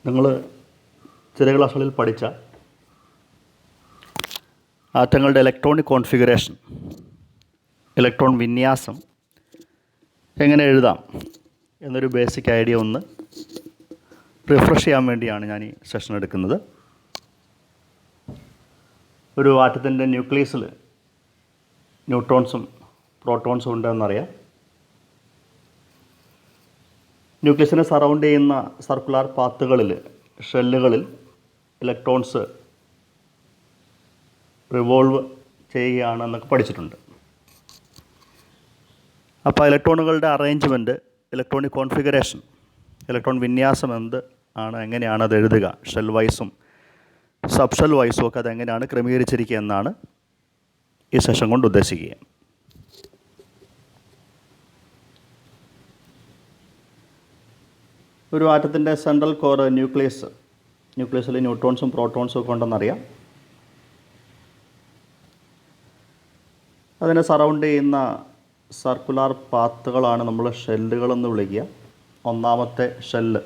നിങ്ങൾ ചെറിയ ക്ലാസ്സുകളിൽ പഠിച്ച ആറ്റങ്ങളുടെ ഇലക്ട്രോണിക് കോൺഫിഗറേഷൻ, ഇലക്ട്രോൺ വിന്യാസം എങ്ങനെ എഴുതാം എന്നൊരു ബേസിക് ഐഡിയ ഒന്ന് റിഫ്രഷ് ചെയ്യാൻ വേണ്ടിയാണ് ഞാൻ ഈ സെഷൻ എടുക്കുന്നത്. ഒരു ആറ്റത്തിൻ്റെ ന്യൂക്ലിയസിൽ ന്യൂട്രോൺസും പ്രോട്ടോൺസും ഉണ്ടെന്നറിയാം. ന്യൂക്ലിയസിനെ സറൗണ്ട് ചെയ്യുന്ന സർക്കുലർ പാത്തുകളിൽ, ഷെല്ലുകളിൽ ഇലക്ട്രോൺസ് റിവോൾവ് ചെയ്യുകയാണെന്നൊക്കെ പഠിച്ചിട്ടുണ്ട്. അപ്പോൾ ഇലക്ട്രോണുകളുടെ അറേഞ്ച്മെൻറ്റ്, ഇലക്ട്രോണിക് കോൺഫിഗറേഷൻ, ഇലക്ട്രോൺ വിന്യാസം എങ്ങനെയാണ് അത് എഴുതുക, ഷെൽ വൈസും സബ് ഷെൽ വൈസും ഒക്കെ അതെങ്ങനെയാണ് ക്രമീകരിച്ചിരിക്കുക എന്നാണ് ഈ സെഷൻ കൊണ്ട് ഉദ്ദേശിക്കുക. ഒരു ആറ്റത്തിൻ്റെ സെൻട്രൽ കോർ ന്യൂക്ലിയസിൽ ന്യൂട്രോൺസും പ്രോട്ടോൺസും ഒക്കെ ഉണ്ടെന്നറിയാം. അതിനെ സറൗണ്ട് ചെയ്യുന്ന സർക്കുലർ പാത്തുകളാണ് നമ്മൾ ഷെല്ലുകളെന്ന് വിളിക്കുക. ഒന്നാമത്തെ ഷെല്ല്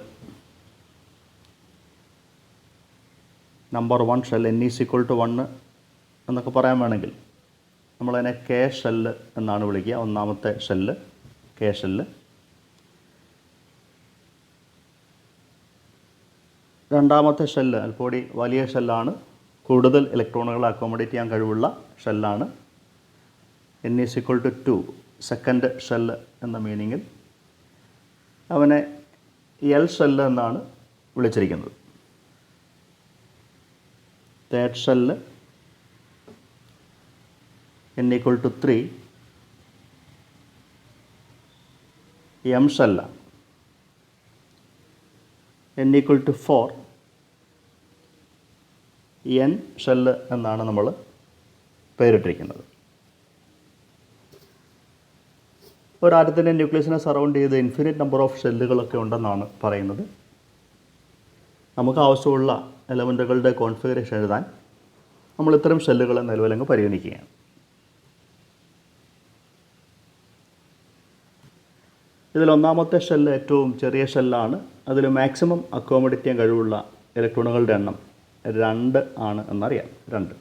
നമ്പർ 1 ഷെൽ, n=1 എന്നൊക്കെ പറയാൻ വേണമെങ്കിൽ നമ്മളതിനെ കെ ഷെല്ല് എന്നാണ് വിളിക്കുക. ഒന്നാമത്തെ ഷെല്ല് കെ ഷെല്ല്. രണ്ടാമത്തെ ഷെല്ല് അല്പകൂടി വലിയ ഷെല്ലാണ്, കൂടുതൽ ഇലക്ട്രോണുകളെ അക്കോമഡേറ്റ് ചെയ്യാൻ കഴിവുള്ള ഷെല്ലാണ്. n=2 സെക്കൻഡ് ഷെല്ല് എന്ന മീനിങ്ങിൽ അവനെ എൽ ഷെല്ല് എന്നാണ് വിളിച്ചിരിക്കുന്നത്. തേർഡ് ഷെല്ല് n=3 എം ഷെല്ലാണ്. n=4 എൻ ഷെല്ല് എന്നാണ് നമ്മൾ പേരിട്ടിരിക്കുന്നത്. ഒരാറ്റത്തിൻ്റെ ന്യൂക്ലിയസിനെ സറൗണ്ട് ചെയ്ത് ഇൻഫിനിറ്റ് നമ്പർ ഓഫ് ഷെല്ലുകളൊക്കെ ഉണ്ടെന്നാണ് പറയുന്നത്. നമുക്ക് ആവശ്യമുള്ള എലമെൻറ്റുകളുടെ കോൺഫിഗറേഷൻ എഴുതാൻ നമ്മൾ ഇത്തരം ഷെല്ലുകളെ നിലവിലങ്ങ് പരിഗണിക്കുകയാണ്. ഇതിലൊന്നാമത്തെ ഷെല്ല് ഏറ്റവും ചെറിയ ഷെല്ലാണ്. അതിൽ മാക്സിമം അക്കോമഡേറ്റ് ചെയ്യാൻ കഴിവുള്ള ഇലക്ട്രോണുകളുടെ എണ്ണം 2 ആണ് എന്നറിയാം. 2.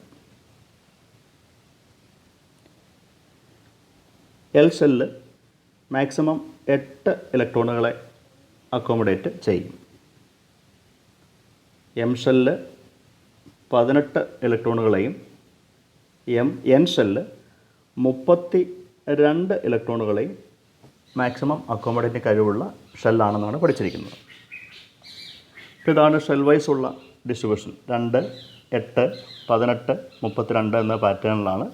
എൽ ഷെല്ല് മാക്സിമം 8 ഇലക്ട്രോണുകളെ അക്കോമഡേറ്റ് ചെയ്യും. എം ഷെല്ല് 18 ഇലക്ട്രോണുകളെയും, എൻ ഷെല്ല് 32 ഇലക്ട്രോണുകളെയും മാക്സിമം അക്കോമഡേറ്റ് കഴിവുള്ള ഷെല്ലാണെന്നാണ് പഠിച്ചിരിക്കുന്നത്. ഇതാണ് ഷെൽ വൈസ് ഉള്ള ഡിസ്ട്രിബ്യൂഷൻ. 2, 8, 18, 32 എന്ന പാറ്റേണിലാണ്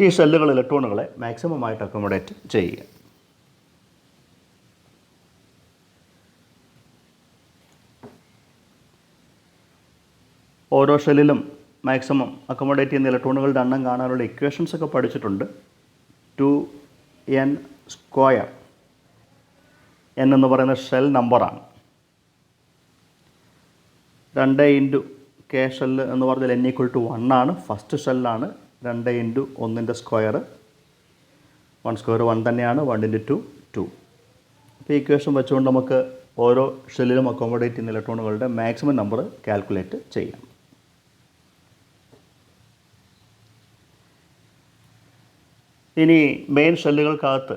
ഈ ഷെല്ലുകൾ ഇലക്ട്രോണുകളെ മാക്സിമമായിട്ട് അക്കോമഡേറ്റ് ചെയ്യുക. ഓരോ ഷെല്ലിലും മാക്സിമം അക്കോമഡേറ്റ് ചെയ്യുന്ന ഇലക്ട്രോണുകളുടെ എണ്ണം കാണാനുള്ള ഇക്വേഷൻസ് ഒക്കെ പഠിച്ചിട്ടുണ്ട്. 2n². n എന്ന് പറയുന്ന ഷെൽ നമ്പറാണ്. 2 കെ ഷെല്ല് എന്ന് പറഞ്ഞാൽ n=1 ആണ്. ഫസ്റ്റ് ഷെല്ലാണ്. 2 × 1² 1² 1 തന്നെയാണ്. 1 × 2 2. അപ്പോൾ ഈ ഇക്വേഷൻ വെച്ചുകൊണ്ട് നമുക്ക് ഓരോ ഷെല്ലിലും അക്കോമഡേറ്റ് ചെയ്യുന്ന ഇലക്ട്രോണുകളുടെ മാക്സിമം നമ്പർ കാൽക്കുലേറ്റ് ചെയ്യാം. ഇനി മെയിൻ ഷെല്ലുകൾക്കകത്ത്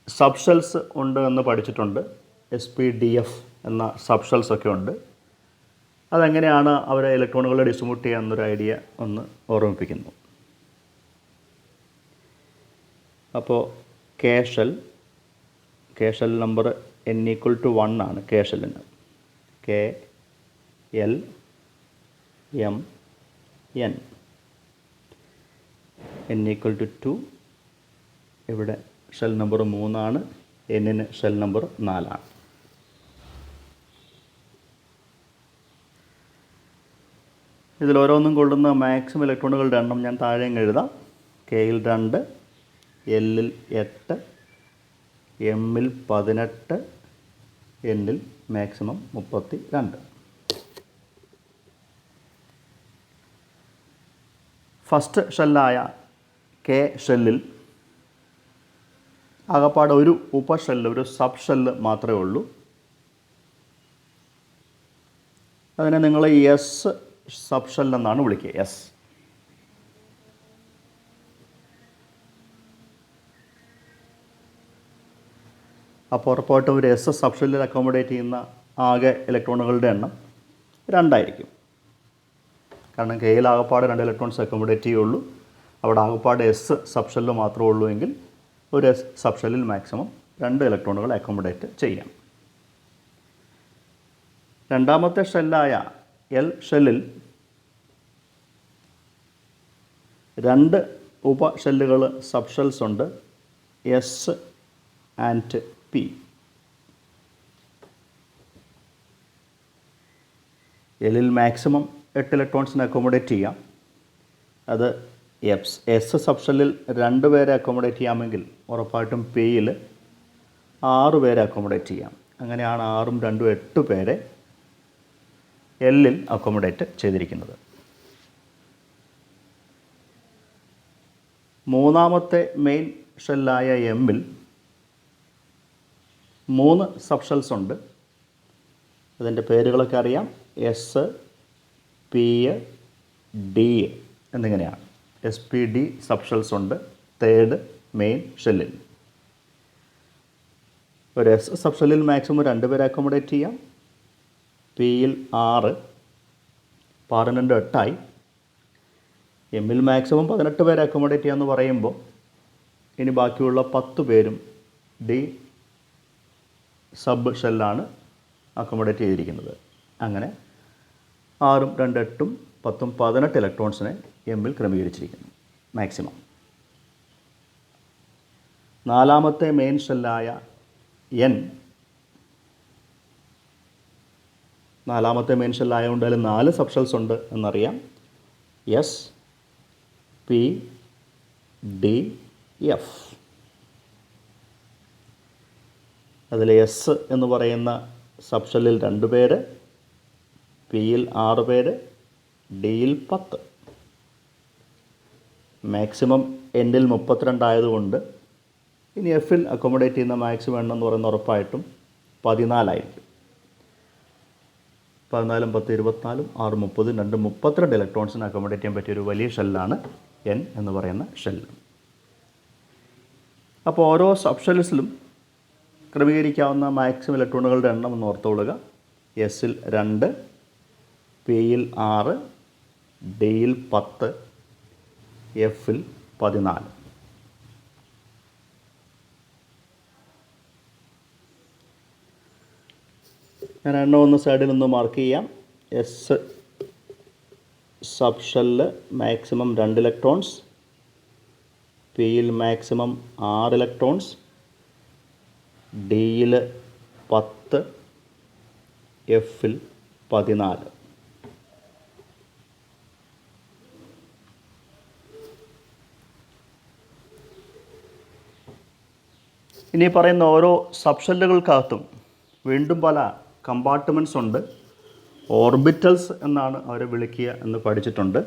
സബ് ഷെൽസ് ഉണ്ട് എന്ന് പഠിച്ചിട്ടുണ്ട്. SPDF എന്ന സബ് ഷെൽസ് ഒക്കെ ഉണ്ട്. അതെങ്ങനെയാണ് അവരെ ഇലക്ട്രോണുകളെ ഡിസ്ട്രിബ്യൂട്ട് ചെയ്യുക എന്നൊരു ഐഡിയ ഒന്ന് ഓർമ്മിപ്പിക്കുന്നു. അപ്പോൾ കെ ഷെൽ നമ്പർ n=1 ആണ്. കെ ഷെല്ലിന് K L M N. n=2. ഇവിടെ ഷെൽ നമ്പർ 3 ആണ്. n-ന് ഷെൽ നമ്പർ 4 ആണ്. ഇതിലോരോന്നും കൊള്ളുന്ന മാക്സിമം ഇലക്ട്രോണുകളുടെ എണ്ണം ഞാൻ താഴെ എഴുതാം. K-ൽ 2, L-ൽ 8, M-ൽ 18, N-ൽ മാക്സിമം 32. ഫസ്റ്റ് ഷെല്ലായ കെ ഷെല്ലിൽ ആകപ്പാടെ ഒരു ഉപഷെല്ല്, ഒരു സബ് ഷെല്ല് മാത്രമേ ഉള്ളൂ. അതിനെ നിങ്ങൾ എസ് സബ്ഷെൽ എന്നാണ് വിളിക്കുക. എസ്. അപ്പോൾ ഉറപ്പായിട്ടും ഒരു എസ് സബ്ഷെല്ലിൽ അക്കോമഡേറ്റ് ചെയ്യുന്ന ആകെ ഇലക്ട്രോണുകളുടെ എണ്ണം 2 ആയിരിക്കും. കാരണം കെയിൽ ആകപ്പാട് 2 ഇലക്ട്രോൺസ് അക്കോമഡേറ്റ് ചെയ്യുള്ളൂ. അവിടെ ആകപ്പാട് എസ് സബ്ഷെല്ല് മാത്രമേ ഉള്ളൂ എങ്കിൽ ഒരു എസ് സബ്ഷെല്ലിൽ മാക്സിമം 2 ഇലക്ട്രോണുകൾ അക്കോമഡേറ്റ് ചെയ്യാം. രണ്ടാമത്തെ ഷെല്ലായ എൽ ഷെല്ലിൽ 2 ഉപഷെല്ലുകൾ സബ്ഷെൽസ് ഉണ്ട്, എസ് ആൻഡ് പി. എല്ലിൽ മാക്സിമം 8 ഇലക്ട്രോൺസിനെ അക്കോമഡേറ്റ് ചെയ്യാം. അത് എസ് സബ്ഷെല്ലിൽ 2 പേരെ അക്കോമഡേറ്റ് ചെയ്യാമെങ്കിൽ ഉറപ്പായിട്ടും പിയിൽ 6 പേരെ അക്കോമഡേറ്റ് ചെയ്യാം. അങ്ങനെയാണ് 6ഉം 2ഉം 8 പേരെ എല്ലിൽ അക്കോമഡേറ്റ് ചെയ്തിരിക്കുന്നത്. മൂന്നാമത്തെ മെയിൻ ഷെല്ലായ എമ്മിൽ 3 സബ്ഷെൽസ് ഉണ്ട്. അതിൻ്റെ പേരുകളൊക്കെ അറിയാം. എസ്, പി, ഡി എന്നിങ്ങനെയാണ്. എസ്, പി, ഡി സബ്ഷെൽസ് ഉണ്ട് തേർഡ് മെയിൻ ഷെല്ലിൽ. ഒരു എസ് സബ്ഷെല്ലിൽ മാക്സിമം 2 പേരെ അക്കോമഡേറ്റ് ചെയ്യാം. പിയിൽ 6, 6 2 8ആയി. എമ്മിൽ മാക്സിമം 18 പേരെ അക്കോമഡേറ്റ് ചെയ്യാമെന്ന് പറയുമ്പോൾ ഇനി ബാക്കിയുള്ള 10 പേരും ഡി സബ് ഷെല്ലാണ് അക്കോമഡേറ്റ് ചെയ്തിരിക്കുന്നത്. അങ്ങനെ 6ഉം 2 8ഉം 10ഉം 18 ഇലക്ട്രോൺസിനെ എമ്മിൽ ക്രമീകരിച്ചിരിക്കുന്നു മാക്സിമം. നാലാമത്തെ മെയിൻ ഷെല്ലായ എൻ, നാലാമത്തെ മെയിൻ ഷെല്ലായതുകൊണ്ട് അതിൽ 4 സബ്ഷെൽസ് ഉണ്ട് എന്നറിയാം. S, P, D, F. അതിൽ എസ് എന്ന് പറയുന്ന സബ്ഷെല്ലിൽ 2 പേര്, പിയിൽ 6 പേര്, ഡിയിൽ 10. മാക്സിമം എന്നിൽ 32 ആയതുകൊണ്ട് ഇനി എഫിൽ അക്കോമഡേറ്റ് ചെയ്യുന്ന മാക്സിമം എണ്ണം എന്ന് പറയുന്ന ഉറപ്പായിട്ടും 14 ആയിരിക്കും. 14ഉം 10 24ഉം 6 30 2 32 ഇലക്ട്രോൺസിന് അക്കോമഡേറ്റ് ചെയ്യാൻ പറ്റിയൊരു വലിയ ഷെല്ലാണ് എൻ എന്ന് പറയുന്ന ഷെല്ല്. അപ്പോൾ ഓരോ സബ്ഷെൽസിലും ക്രമീകരിക്കാവുന്ന മാക്സിമം ഇലക്ട്രോണുകളുടെ എണ്ണം എന്ന് ഓർത്തുകൊള്ളുക. എസിൽ 2, പിയിൽ 6, ഡിയിൽ 10, എഫിൽ 14. ഞാൻ എണ്ണം ഒന്ന് സൈഡിൽ നിന്ന് മാർക്ക് ചെയ്യാം. എസ് സബ്ഷെല്ല് മാക്സിമം 2 ഇലക്ട്രോൺസ്, പിയിൽ മാക്സിമം 6 ഇലക്ട്രോൺസ്, ഡിയിൽ 10, എഫിൽ 14. ഇനി പറയുന്ന ഓരോ സബ്ഷെല്ലുകൾക്കകത്തും വീണ്ടും പല കമ്പാർട്ട്മെൻറ്റ്സ് ഉണ്ട്. ഓർബിറ്റൽസ് എന്നാണ് അവരെ വിളിക്കുക എന്ന് പഠിച്ചിട്ടുണ്ട്.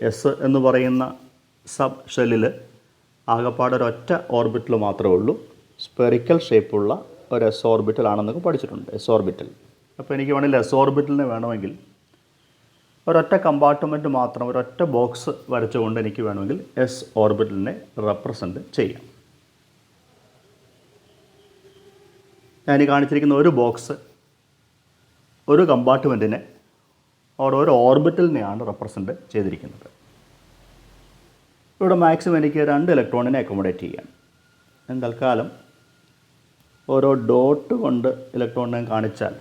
എസ് എന്ന് പറയുന്ന സബ് ഷെല്ലിൽ ആകപ്പാടെ ഒരൊറ്റ ഓർബിറ്റൽ മാത്രമേ ഉള്ളൂ. സ്പെറിക്കൽ ഷേപ്പുള്ള ഒരു എസ് ഓർബിറ്റൽ ആണെന്നൊക്കെ പഠിച്ചിട്ടുണ്ട്, എസ് ഓർബിറ്റൽ. അപ്പോൾ എനിക്ക് വേണമെങ്കിൽ എസ് ഓർബിറ്റലിനെ വേണമെങ്കിൽ ഒരൊറ്റ കമ്പാർട്ട്മെൻറ്റ് മാത്രം, ഒരൊറ്റ ബോക്സ് വരച്ചുകൊണ്ട് എനിക്ക് വേണമെങ്കിൽ എസ് ഓർബിറ്റലിനെ റെപ്രസെൻറ്റ് ചെയ്യാം. ഞാൻ ഈ കാണിച്ചിരിക്കുന്ന ഒരു ബോക്സ് ഒരു കമ്പാർട്ട്മെൻറ്റിനെ ഓരോ ഓർബിറ്റലിനെയാണ് റെപ്രസെൻറ്റ് ചെയ്തിരിക്കുന്നത്. ഇവിടെ മാക്സിമം എനിക്ക് 2 ഇലക്ട്രോണിനെ അക്കോമഡേറ്റ് ചെയ്യാം. ഞാൻ തൽക്കാലം ഓരോ ഡോട്ട് കൊണ്ട് ഇലക്ട്രോണിനെ കാണിച്ചാൽ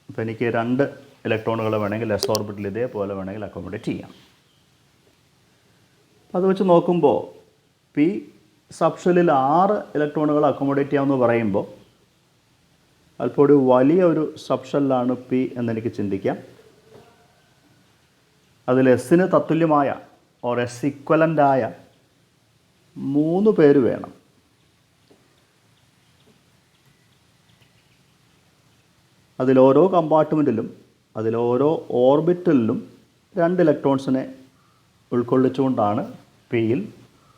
ഇപ്പോൾ എനിക്ക് 2 ഇലക്ട്രോണുകൾ വേണമെങ്കിൽ എസ് ഓർബിറ്റൽ ഇതേപോലെ വേണമെങ്കിൽ അക്കോമഡേറ്റ് ചെയ്യാം. അത് വെച്ച് നോക്കുമ്പോൾ പി സബ്ഷെല്ലിൽ 6 ഇലക്ട്രോണുകൾ അക്കോമഡേറ്റ് ചെയ്യാമെന്ന് പറയുമ്പോൾ അല്പം ഒരു വലിയ ഒരു സബ്ഷെല്ലാണ് പി എന്നെനിക്ക് ചിന്തിക്കാം. അതിൽ എസ്സിന് തത്തുല്യമായ ഓർ എസ് ഇക്വലൻ്റായ 3 പേര് വേണം. അതിലോരോ കമ്പാർട്ട്മെൻറ്റിലും അതിലോരോ ഓർബിറ്റലിലും 2 ഇലക്ട്രോൺസിനെ ഉൾക്കൊള്ളിച്ചുകൊണ്ടാണ് പിയിൽ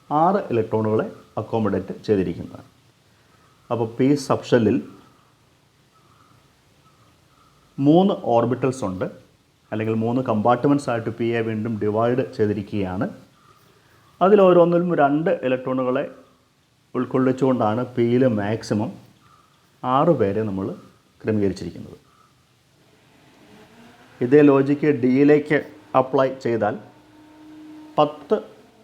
6 ഇലക്ട്രോണുകളെ അക്കോമഡേറ്റ് ചെയ്തിരിക്കുന്നത്. അപ്പോൾ പി സബ്ഷെല്ലിൽ 3 ഓർബിറ്റൽസ് ഉണ്ട്, അല്ലെങ്കിൽ 3 കമ്പാർട്ട്മെൻറ്റ്സ് ആയിട്ട് പി എ വീണ്ടും ഡിവൈഡ് ചെയ്തിരിക്കുകയാണ്. അതിൽ ഓരോന്നിലും 2 ഇലക്ട്രോണുകളെ ഉൾക്കൊള്ളിച്ചുകൊണ്ടാണ് പിയിൽ മാക്സിമം 6 പേരെ നമ്മൾ ക്രമീകരിച്ചിരിക്കുന്നത്. ഇതേ ലോജിക്ക് ഡിയിലേക്ക് അപ്ലൈ ചെയ്താൽ 10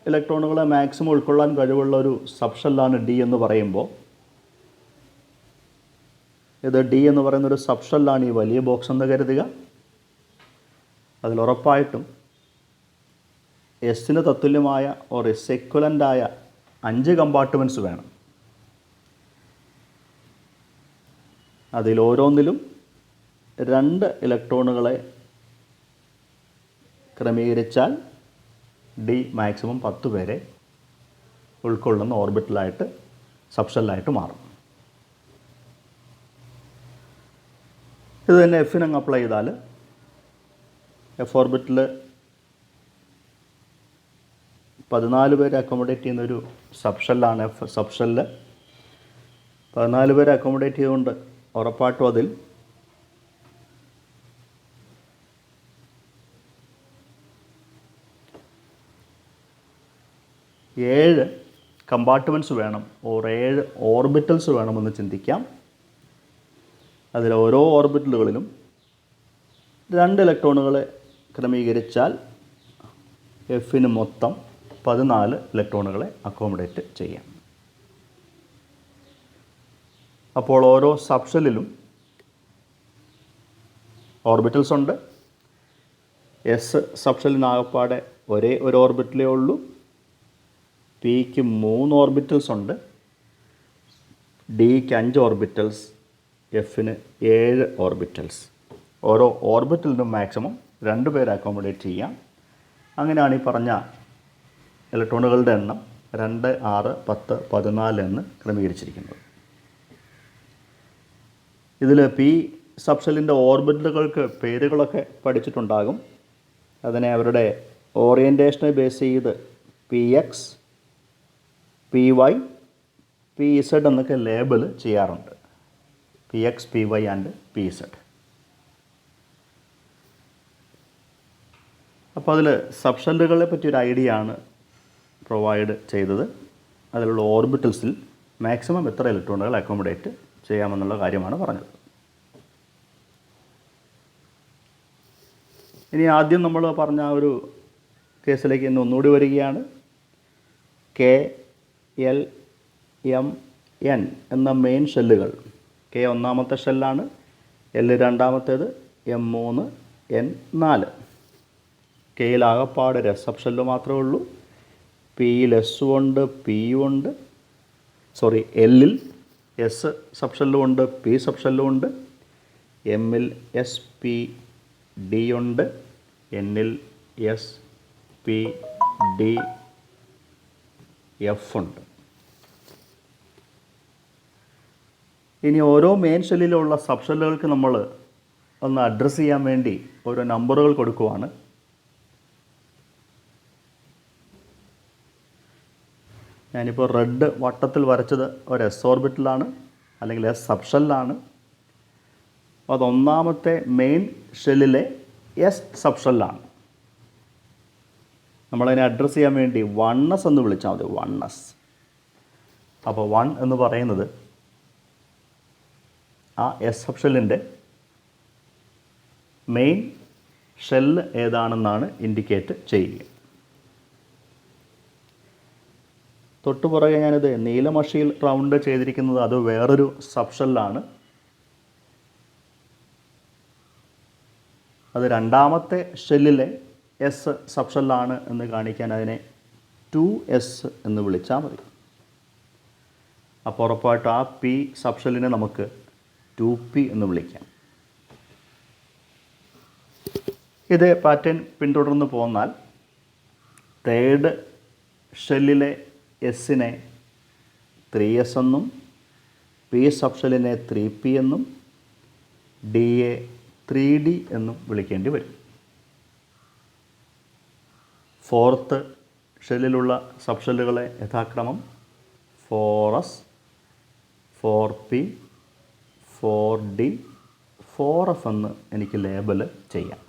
ഇലക്ട്രോണുകളെ മാക്സിമം ഉൾക്കൊള്ളാൻ കഴിവുള്ള ഒരു സബ്ഷെല്ലാണ് ഡി എന്ന് പറയുമ്പോൾ, ഇത് ഡി എന്ന് പറയുന്നൊരു സബ്ഷെല്ലാണ് ഈ വലിയ ബോക്സ് എന്ന് കരുതുക. അതിലുറപ്പായിട്ടും എസിന് തത്തുല്യമായ ഒരു സെക്വലൻ്റായ 5 കമ്പാർട്ട്മെൻറ്റ്സ് വേണം. അതിലോരോന്നിലും 2 ഇലക്ട്രോണുകളെ ക്രമീകരിച്ചാൽ ഡി മാക്സിമം 10 പേരെ ഉൾക്കൊള്ളുന്ന ഓർബിറ്റലായിട്ട് സബ്ഷെല്ലായിട്ട് മാറും. ഇത് തന്നെ എഫിനങ്ങ് അപ്ലൈ ചെയ്താൽ എഫ് ഓർബിറ്റിൽ 14 പേരെ അക്കോമഡേറ്റ് ചെയ്യുന്നൊരു സബ്ഷെല്ലാണ് എഫ് സബ്ഷെല്ല്. 14 പേരെ അക്കോമഡേറ്റ് ചെയ്തുകൊണ്ട് ഉറപ്പായിട്ടും അതിൽ 7 കമ്പാർട്ട്മെൻറ്റ്സ് വേണം, 7 ഓർബിറ്റൽസ് വേണമെന്ന് ചിന്തിക്കാം. അതിൽ ഓരോ ഓർബിറ്റലുകളിലും 2 ഇലക്ട്രോണുകളെ ക്രമീകരിച്ചാൽ എഫിന് മൊത്തം 14 ഇലക്ട്രോണുകളെ അക്കോമഡേറ്റ് ചെയ്യാം. അപ്പോൾ ഓരോ സബ്ഷെല്ലിലും ഓർബിറ്റൽസ് ഉണ്ട്. എസ് സബ്ഷെല്ലിനാകപ്പാടെ ഒരേ ഒരു ഓർബിറ്റലേ ഉള്ളൂ. പിക്ക് 3 ഓർബിറ്റൽസ് ഉണ്ട്. ഡിക്ക് 5 ഓർബിറ്റൽസ്, എഫിന് 7 ഓർബിറ്റൽസ്. ഓരോ ഓർബിറ്റലിനും മാക്സിമം 2 പേരെ അക്കോമഡേറ്റ് ചെയ്യാം. അങ്ങനെയാണ് ഈ പറഞ്ഞ ഇലക്ട്രോണുകളുടെ എണ്ണം 2, 6, 10, 14 എന്ന് ക്രമീകരിച്ചിരിക്കുന്നത്. ഇതിൽ പി സബ്ഷെല്ലിൻ്റെ ഓർബിറ്റലുകൾക്ക് പേരുകളൊക്കെ പഠിച്ചിട്ടുണ്ടാകും. അതിനെ അവരുടെ ഓറിയൻറ്റേഷനെ ബേസ് ചെയ്ത് P X, P Y, P Z എന്നൊക്കെ ലേബൽ ചെയ്യാറുണ്ട്. P X, P Y and P Z. അപ്പോൾ അതിൽ സബ്ഷെല്ലുകളെ പറ്റിയൊരു ഐഡിയ ആണ് പ്രൊവൈഡ് ചെയ്തത്. അതിലുള്ള ഓർബിറ്റൽസിൽ മാക്സിമം എത്ര ഇലക്ട്രോണുകൾ അക്കോമഡേറ്റ് ചെയ്യാമെന്നുള്ള കാര്യമാണ് പറഞ്ഞത്. ഇനി ആദ്യം നമ്മൾ പറഞ്ഞ ആ ഒരു കേസിലേക്ക് ഇന്ന് ഒന്നുകൂടി വരികയാണ്. കെ, എൽ, എം, എൻ എന്ന മെയിൻ ഷെല്ലുകൾ. കെ ഒന്നാമത്തെ ഷെല്ലാണ്, എൽ രണ്ടാമത്തേത്, എം 3, എൻ 4. കെയിൽ ആകപ്പാട് ഒരു സബ് ഷെല്ല് മാത്രമേ ഉള്ളൂ. പിയിൽ എസ്സും ഉണ്ട്, പിയും ഉണ്ട്. എല്ലിൽ എസ് സബ് ഷെല്ലും ഉണ്ട്, പി സബ് ഷെല്ലും ഉണ്ട്. എമ്മിൽ എസ്, പി, ഡി ഉണ്ട്. എന്നിൽ എസ്, പി, ഡി, എഫ് ഉണ്ട്. ഇനി ഓരോ മെയിൻ ഷെല്ലിലുള്ള സബ് ഷെല്ലുകൾക്ക് നമ്മൾ ഒന്ന് അഡ്രസ്സ് ചെയ്യാൻ വേണ്ടി ഓരോ നമ്പറുകൾ കൊടുക്കുവാണ്. ഞാനിപ്പോൾ റെഡ് വട്ടത്തിൽ വരച്ചത് ഒരു എസ് ഓർബിറ്റലാണ്, അല്ലെങ്കിൽ എസ് സബ് ഷെല്ലാണ്. അത് ഒന്നാമത്തെ മെയിൻ ഷെല്ലിലെ എസ് സബ് ഷെല്ലാണ്. നമ്മളതിനെ അഡ്രസ്സ് ചെയ്യാൻ വേണ്ടി 1s എന്ന് വിളിച്ചാൽ മതി. 1s. അപ്പോൾ 1 എന്ന് പറയുന്നത് ആ എസ് സബ് ഷെല്ലിൻ്റെ മെയിൻ ഷെല്ല് ഏതാണെന്നാണ് ഇൻഡിക്കേറ്റ് ചെയ്യുക. തൊട്ടുപുറകെ ഞാനിത് നീലമഷിയിൽ റൗണ്ട് ചെയ്തിരിക്കുന്നത് അത് വേറൊരു സബ് ഷെല്ലാണ്. അത് രണ്ടാമത്തെ ഷെല്ലിലെ എസ് സബ് ഷെല്ലാണ് എന്ന് കാണിക്കാൻ അതിനെ 2s എന്ന് വിളിച്ചാൽ മതി. അപ്പോൾ ഉറപ്പായിട്ട് ആ പി സബ് ഷെല്ലിനെ നമുക്ക് 2p എന്ന് വിളിക്കാം. ഇതേ പാറ്റേൺ പിന്തുടർന്ന് പോന്നാൽ തേർഡ് ഷെല്ലിലെ എസ്സിനെ 3s എന്നും, പി സബ് ഷെല്ലിനെ 3p എന്നും, ഡിയെ 3d എന്നും വിളിക്കേണ്ടി വരും. ഫോർത്ത് ഷെല്ലിലുള്ള സബ് ഷെല്ലുകളെ യഥാക്രമം 4s, 4p, 4d, 4F എന്ന് എനിക്ക് ലേബൽ ചെയ്യാം.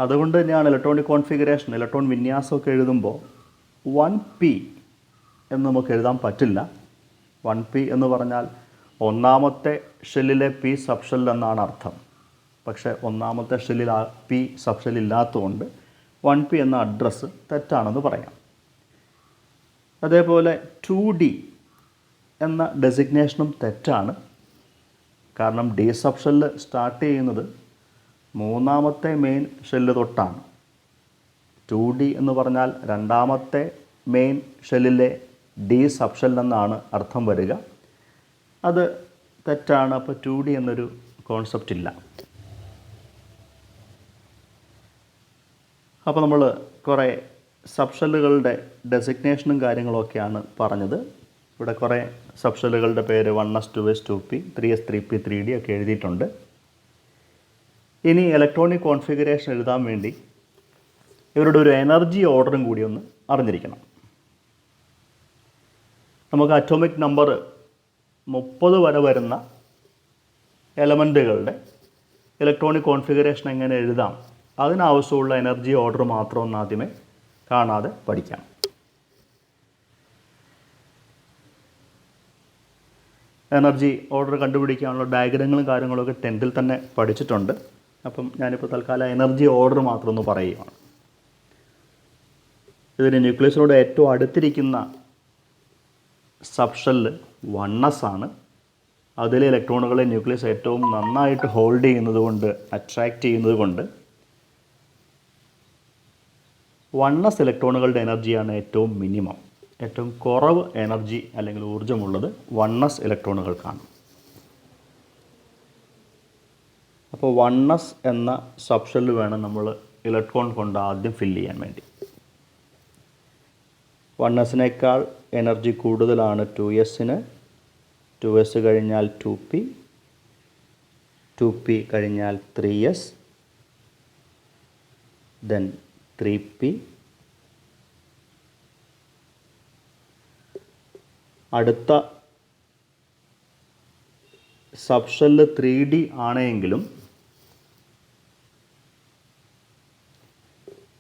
അതുകൊണ്ട് ഞാൻ ഇലക്ട്രോണിക് കോൺഫിഗറേഷൻ, ഇലക്ട്രോൺ വിന്യാസമൊക്കെ എഴുതുമ്പോൾ 1p എന്ന് നമുക്ക് എഴുതാൻ പറ്റില്ല. 1p എന്ന് പറഞ്ഞാൽ ഒന്നാമത്തെ ഷെല്ലിലെ പി സബ് ഷെൽ എന്നാണ് അർത്ഥം. പക്ഷേ ഒന്നാമത്തെ ഷെല്ലിൽ ആ പി സബ് ഷെൽ ഇല്ലാത്തതുകൊണ്ട് 1p എന്ന അഡ്രസ്സ് തെറ്റാണെന്ന് പറയാം. അതേപോലെ 2D എന്ന ഡെസിഗ്നേഷനും തെറ്റാണ്. കാരണം ഡി സബ് ഷെല്ല് സ്റ്റാർട്ട് ചെയ്യുന്നത് മൂന്നാമത്തെ മെയിൻ ഷെല്ല് തൊട്ടാണ്. 2D എന്ന് പറഞ്ഞാൽ രണ്ടാമത്തെ മെയിൻ ഷെല്ലിലെ ഡി സബ് ഷെൽ എന്നാണ് അർത്ഥം വരിക. അത് തെറ്റാണ്. അപ്പോൾ 2D എന്നൊരു കോൺസെപ്റ്റ് ഇല്ല. അപ്പോൾ നമ്മൾ കുറേ സബ് ഷെല്ലുകളുടെ ഡെസിഗ്നേഷനും കാര്യങ്ങളൊക്കെയാണ് പറഞ്ഞത്. ഇവിടെ കുറേ സബ് ഷെല്ലുകളുടെ പേര് 1s 2s 2p 3s 3p 3d ഒക്കെ എഴുതിയിട്ടുണ്ട്. ഇനി ഇലക്ട്രോണിക് കോൺഫിഗറേഷൻ എഴുതാൻ വേണ്ടി ഇവരുടെ ഒരു എനർജി ഓർഡറും കൂടി ഒന്ന് അറിഞ്ഞിരിക്കണം. നമുക്ക് അറ്റോമിക് നമ്പർ 30 വരെ വരുന്ന എലമെൻറ്റുകളുടെ ഇലക്ട്രോണിക് കോൺഫിഗറേഷൻ എങ്ങനെ എഴുതാം, അതിനാവശ്യമുള്ള എനർജി ഓർഡർ മാത്രം ഒന്ന് ആദ്യമേ കാണാതെ പഠിക്കാം. എനർജി ഓർഡർ കണ്ടുപിടിക്കാനുള്ള ഡയഗ്രങ്ങളും കാര്യങ്ങളൊക്കെ 10th തന്നെ പഠിച്ചിട്ടുണ്ട്. അപ്പം ഞാനിപ്പോൾ തൽക്കാലം എനർജി ഓർഡർ മാത്രം ഒന്ന് പറയുകയാണ്. ഇതിന് ന്യൂക്ലിയസിനോട് ഏറ്റവും അടുത്തിരിക്കുന്ന സബ് ഷെല്ല് 1s ആണ്. അതിലെ ഇലക്ട്രോണുകളെ ന്യൂക്ലിയസ് ഏറ്റവും നന്നായിട്ട് ഹോൾഡ് ചെയ്യുന്നത് കൊണ്ട്, അട്രാക്റ്റ് ചെയ്യുന്നത് കൊണ്ട് 1s ഇലക്ട്രോണുകളുടെ എനർജിയാണ് ഏറ്റവും മിനിമം. ഏറ്റവും കുറവ് എനർജി അല്ലെങ്കിൽ ഊർജ്ജമുള്ളത് 1s ഇലക്ട്രോണുകൾക്കാണ്. അപ്പോൾ 1s എന്ന സബ് ഷെല്ല് വേണം നമ്മൾ ഇലക്ട്രോൺ കൊണ്ട് ആദ്യം ഫില്ല് ചെയ്യാൻ വേണ്ടി. 1sനേക്കാൾ എനർജി കൂടുതലാണ് 2sന്. 2s കഴിഞ്ഞാൽ 2p, 2p കഴിഞ്ഞാൽ 3s, then 3p. അടുത്ത സബ് ഷെല്ല് 3D ആണെങ്കിലും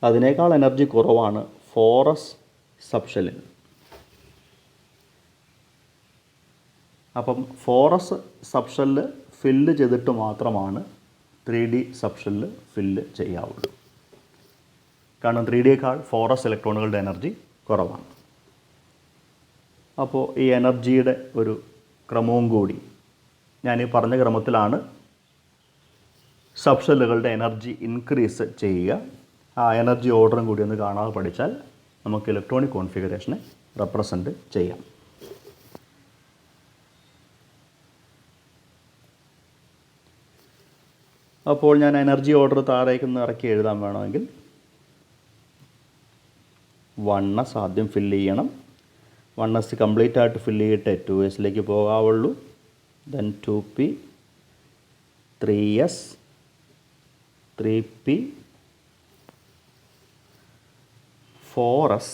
അതിനേക്കാൾ എനർജി കുറവാണ് 4s സബ് ഷെല്ലിന്. അപ്പം 4s സബ് ഷെല്ല് ഫില്ല് ചെയ്തിട്ട് മാത്രമാണ് 3D സബ് ഷെല്ല് ഫില്ല് ചെയ്യാവുള്ളൂ. കാരണം 3Dയേക്കാൾ 4s ഇലക്ട്രോണുകളുടെ എനർജി കുറവാണ്. അപ്പോൾ ഈ എനർജിയുടെ ഒരു ക്രമവും കൂടി ഞാൻ ഈ പറഞ്ഞ ക്രമത്തിലാണ് സബ് ഷെല്ലുകളുടെ എനർജി ഇൻക്രീസ് ചെയ്യുക. ആ എനർജി ഓർഡറും കൂടി ഒന്ന് കാണാതെ പഠിച്ചാൽ നമുക്ക് ഇലക്ട്രോണിക് കോൺഫിഗറേഷനെ റെപ്രസെൻ്റ് ചെയ്യാം. അപ്പോൾ ഞാൻ എനർജി ഓർഡർ താഴേക്കൊന്ന് ഇറക്കി എഴുതാൻ വേണമെങ്കിൽ 1s ആദ്യം ഫില്ല് ചെയ്യണം. 1s കംപ്ലീറ്റ് ആയിട്ട് ഫില്ല് ചെയ്തിട്ട് 2sലേക്ക് പോകാവുള്ളൂ. Then 2p, 3s, 3p, 4s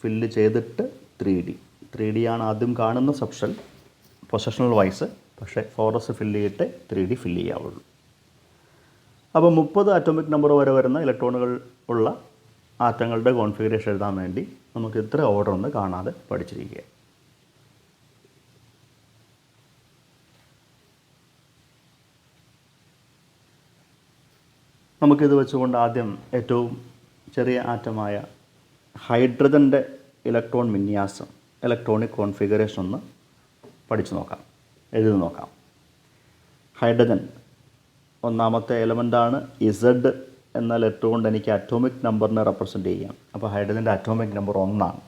fill ചെയ്തിട്ട് 3d. 3d ആണ് ആദ്യം കാണുന്ന സബ് ഷെൽ പൊസിഷണൽ വൈസ്. പക്ഷേ 4s ഫില്ല് ചെയ്തിട്ട് 3d ഫില്ല് ചെയ്യാവുള്ളൂ. അപ്പോൾ 30 അറ്റോമിക് നമ്പർ വരെ വരുന്ന ഇലക്ട്രോണുകൾ ഉള്ള ആറ്റങ്ങളുടെ കോൺഫിഗറേഷൻ എഴുതാൻ വേണ്ടി നമുക്ക് ഇത്ര ഓർഡർ ഒന്ന് കാണാതെ പഠിച്ചിരിക്കുക. നമുക്കിത് വെച്ചുകൊണ്ട് ആദ്യം ഏറ്റവും ചെറിയ ആറ്റമായ ഹൈഡ്രജൻ്റെ ഇലക്ട്രോൺ വിന്യാസം, ഇലക്ട്രോണിക് കോൺഫിഗറേഷൻ ഒന്ന് പഠിച്ചു നോക്കാം, എഴുതി നോക്കാം. ഹൈഡ്രജൻ ഒന്നാമത്തെ എലമെൻ്റാണ്. ഇസഡ് എന്ന ലെറ്റർ കൊണ്ട് എനിക്ക് അറ്റോമിക് നമ്പറിനെ റെപ്രസെൻ്റ് ചെയ്യാം. അപ്പോൾ ഹൈഡ്രജൻ്റെ അറ്റോമിക് നമ്പർ 1 ആണ്.